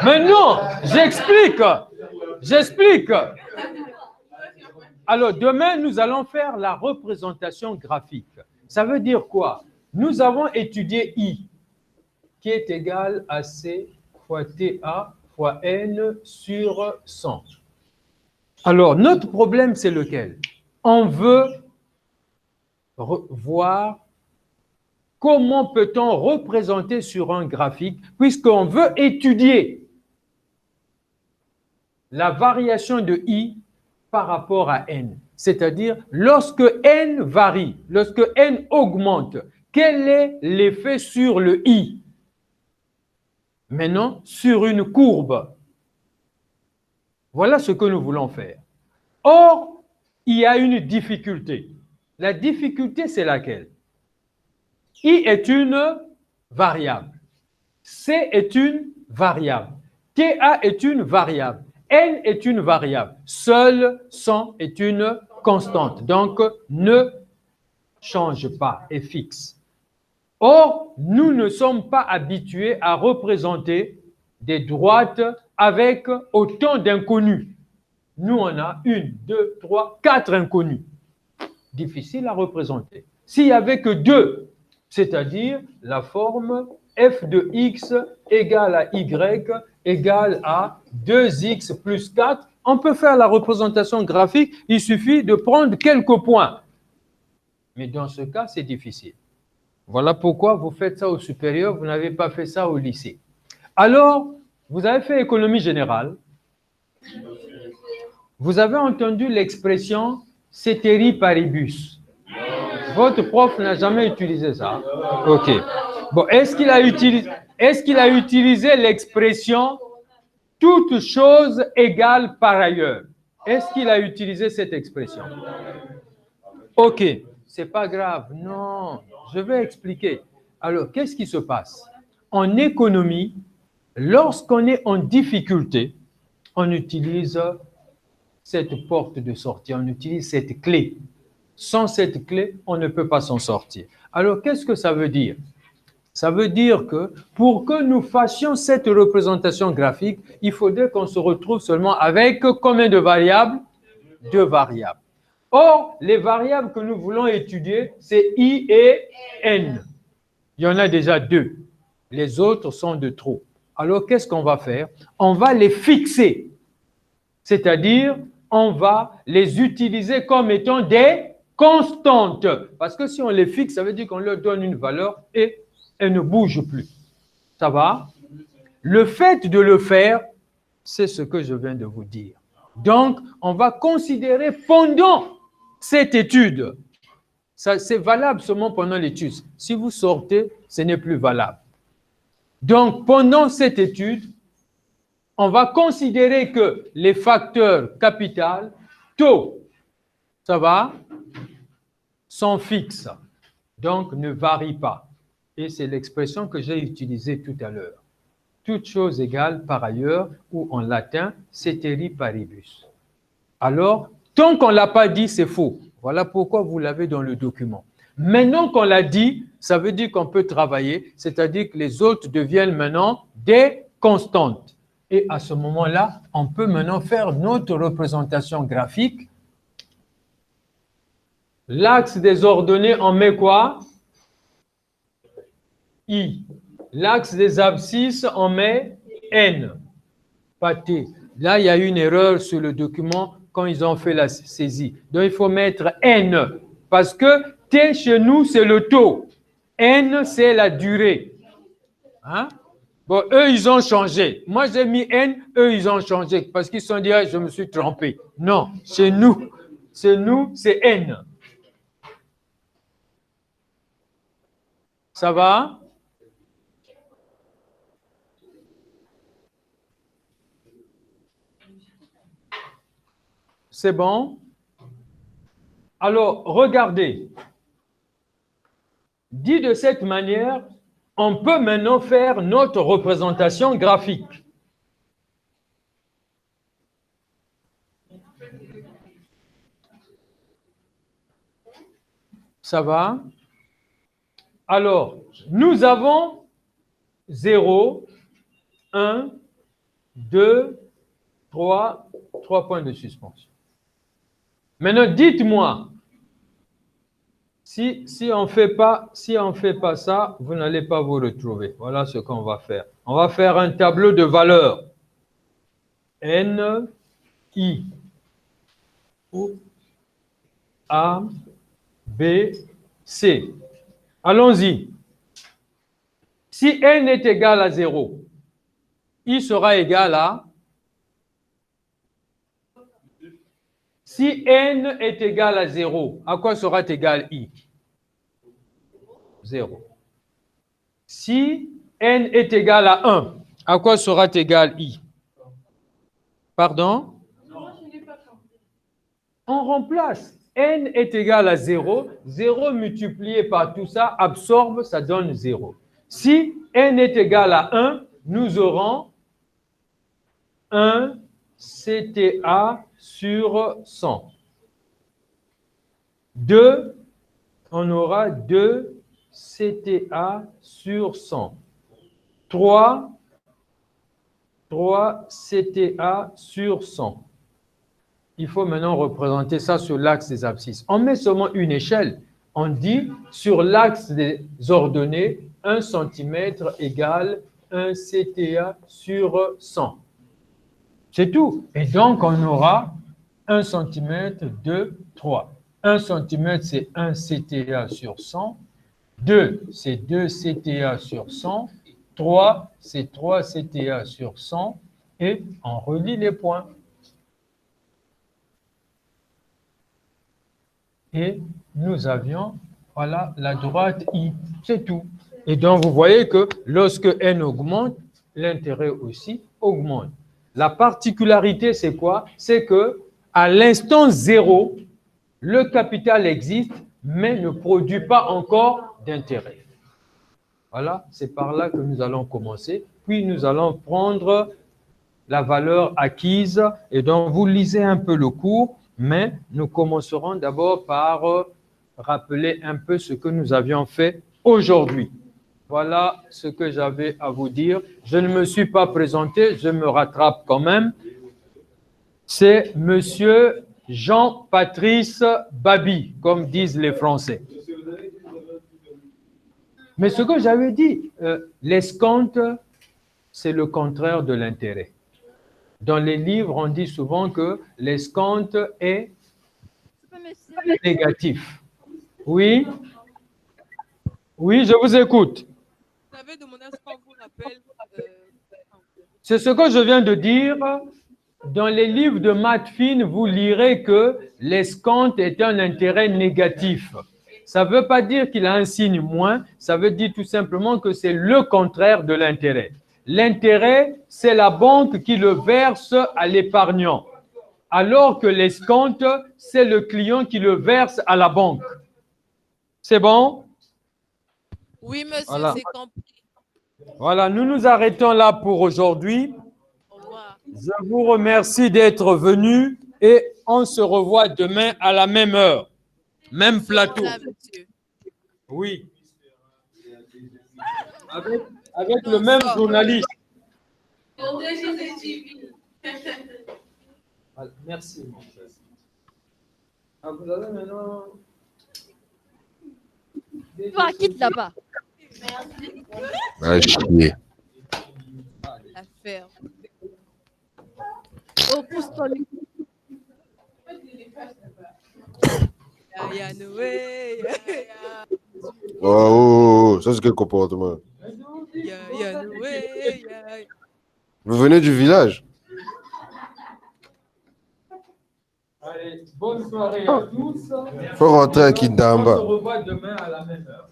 Mais non, j'explique. Alors, demain, nous allons faire la représentation graphique. Ça veut dire quoi? Nous avons étudié I, qui est égal à C fois TA fois N sur 100. Alors, notre problème, c'est lequel? On veut voir comment peut-on représenter sur un graphique, puisqu'on veut étudier la variation de I par rapport à N. C'est-à-dire, lorsque N varie, lorsque N augmente, quel est l'effet sur le I? Maintenant, sur une courbe. Voilà ce que nous voulons faire. Or, il y a une difficulté. La difficulté, c'est laquelle? I est une variable. C est une variable. TA est une variable. N est une variable. Seul 100 est une constante. Donc, ne change pas, est fixe. Or, nous ne sommes pas habitués à représenter des droites avec autant d'inconnus. Nous, on a 1, 2, 3, 4 inconnus. Difficile à représenter. S'il n'y avait que 2, c'est-à-dire la forme f de x égale à y égale à 2x plus 4. On peut faire la représentation graphique, il suffit de prendre quelques points. Mais dans ce cas, c'est difficile. Voilà pourquoi vous faites ça au supérieur, vous n'avez pas fait ça au lycée. Alors, vous avez fait économie générale. Vous avez entendu l'expression « ceteris paribus ». Votre prof n'a jamais utilisé ça. OK. Bon, est-ce qu'il a utilisé l'expression « toute chose égale par ailleurs » Est-ce qu'il a utilisé cette expression? OK. C'est pas grave. Non, je vais expliquer. Alors, qu'est-ce qui se passe? En économie, lorsqu'on est en difficulté, on utilise cette porte de sortie, on utilise cette clé. Sans cette clé, on ne peut pas s'en sortir. Alors, qu'est-ce que ça veut dire? Ça veut dire que pour que nous fassions cette représentation graphique, il faudrait qu'on se retrouve seulement avec combien de variables? 2 variables. Or, les variables que nous voulons étudier, c'est I et N. Il y en a déjà 2. Les autres sont de trop. Alors, qu'est-ce qu'on va faire? On va les fixer. C'est-à-dire, on va les utiliser comme étant des constantes. Parce que si on les fixe, ça veut dire qu'on leur donne une valeur et elles ne bougent plus. Ça va? Le fait de le faire, c'est ce que je viens de vous dire. Donc, on va considérer pendant cette étude, c'est valable seulement pendant l'étude. Si vous sortez, ce n'est plus valable. Donc, pendant cette étude, on va considérer que les facteurs capitaux, taux, ça va, sont fixes, donc ne varient pas. Et c'est l'expression que j'ai utilisée tout à l'heure. Toute chose égale par ailleurs, ou en latin, ceteris paribus. Alors, tant qu'on ne l'a pas dit, c'est faux. Voilà pourquoi vous l'avez dans le document. Maintenant qu'on l'a dit, ça veut dire qu'on peut travailler, c'est-à-dire que les autres deviennent maintenant des constantes. Et à ce moment-là, on peut maintenant faire notre représentation graphique. L'axe des ordonnées, on met quoi? I. L'axe des abscisses, on met N. Pas T. Là, il y a une erreur sur le document quand ils ont fait la saisie. Donc, il faut mettre N. Parce que T, chez nous, c'est le taux. N, c'est la durée. Hein? Bon, eux, ils ont changé. Moi, j'ai mis N, eux, ils ont changé. Parce qu'ils se sont dit, ah, je me suis trompé. Non, chez nous, c'est N. Ça va? C'est bon? Alors, regardez. Dit de cette manière, on peut maintenant faire notre représentation graphique. Ça va? Alors, nous avons 0, 1, 2, 3 points de suspension. Maintenant, dites-moi, si on ne fait pas ça, vous n'allez pas vous retrouver. Voilà ce qu'on va faire. On va faire un tableau de valeurs. N, I, O, A, B, C. Allons-y. Si N est égal à 0, I sera égal à... Si N est égal à 0, à quoi sera égal I? 0. Si N est égal à 1, à quoi sera égal I? Pardon? On remplace. N est égal à 0. 0 multiplié par tout ça absorbe, ça donne 0. Si N est égal à 1, nous aurons 1 CTA sur 100. 2, on aura 2 CTA sur 100. 3 CTA sur 100. Il faut maintenant représenter ça sur l'axe des abscisses. On met seulement une échelle. On dit sur l'axe des ordonnées, 1 cm égale 1 CTA sur 100. C'est tout. Et donc, on aura 1 cm, 2, 3. 1 cm, c'est 1 CTA sur 100. 2, c'est 2 CTA sur 100. 3, c'est 3 CTA sur 100. Et on relie les points. Et nous avions, voilà, la droite I. C'est tout. Et donc, vous voyez que lorsque n augmente, l'intérêt aussi augmente. La particularité, c'est quoi? C'est que à l'instant 0, le capital existe, mais ne produit pas encore d'intérêt. Voilà, c'est par là que nous allons commencer. Puis, nous allons prendre la valeur acquise. Et donc, vous lisez un peu le cours, mais nous commencerons d'abord par rappeler un peu ce que nous avions fait aujourd'hui. Voilà ce que j'avais à vous dire. Je ne me suis pas présenté, je me rattrape quand même. C'est Monsieur Jean-Patrice Babi, comme disent les Français. Mais ce que j'avais dit, l'escompte, c'est le contraire de l'intérêt. Dans les livres, on dit souvent que l'escompte est négatif. Oui? Oui, je vous écoute. Vous avez demandé à ce qu'on vous rappelle. C'est ce que je viens de dire. Dans les livres de maths fine, vous lirez que l'escompte est un intérêt négatif. Ça ne veut pas dire qu'il a un signe moins, ça veut dire tout simplement que c'est le contraire de l'intérêt. L'intérêt, c'est la banque qui le verse à l'épargnant, alors que l'escompte, c'est le client qui le verse à la banque. C'est bon? Oui, monsieur, Voilà. c'est compris. Voilà, nous nous arrêtons là pour aujourd'hui. Au revoir. Je vous remercie d'être venus et on se revoit demain à la même heure, même plateau. Là, monsieur. Oui. Avec le même journaliste. Merci, mon cher. Vous avez maintenant... Toi, quitte là-bas. Ah, chier. L'affaire. Oh, pousse-toi. Ya Noé, Oh, ça c'est quel comportement? ya Noé, ya. Vous venez du village? Allez, bonne soirée à tous. Faut rentrer à On se Kidamba. revoit demain à la même heure.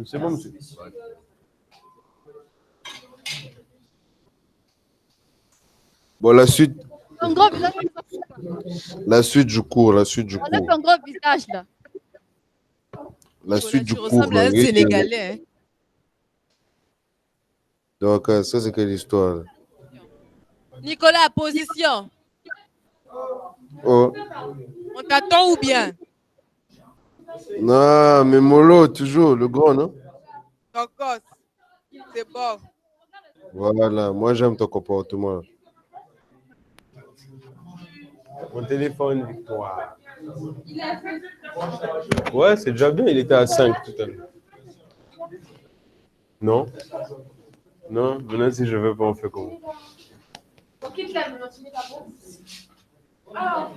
C'est bon, monsieur. Bon, la suite Un gros visage. du cours, la suite du On a cours. fait un gros visage là. La suite du Tu cours. ressembles à un là. Sénégalais. Hein. Donc, ça c'est quelle histoire? Là? Nicolas, position. Oh. On t'attend ou bien? Non, mais Molo, toujours, le grand, non? Ton gosse. C'est bon. Voilà, moi j'aime ton comportement. Mon téléphone, victoire. Ouais, c'est déjà bien, il était à 5 tout à l'heure. Non? Non, maintenant si je veux pas, on fait comment? On quitte la main, tu mets ta bourse. Ah,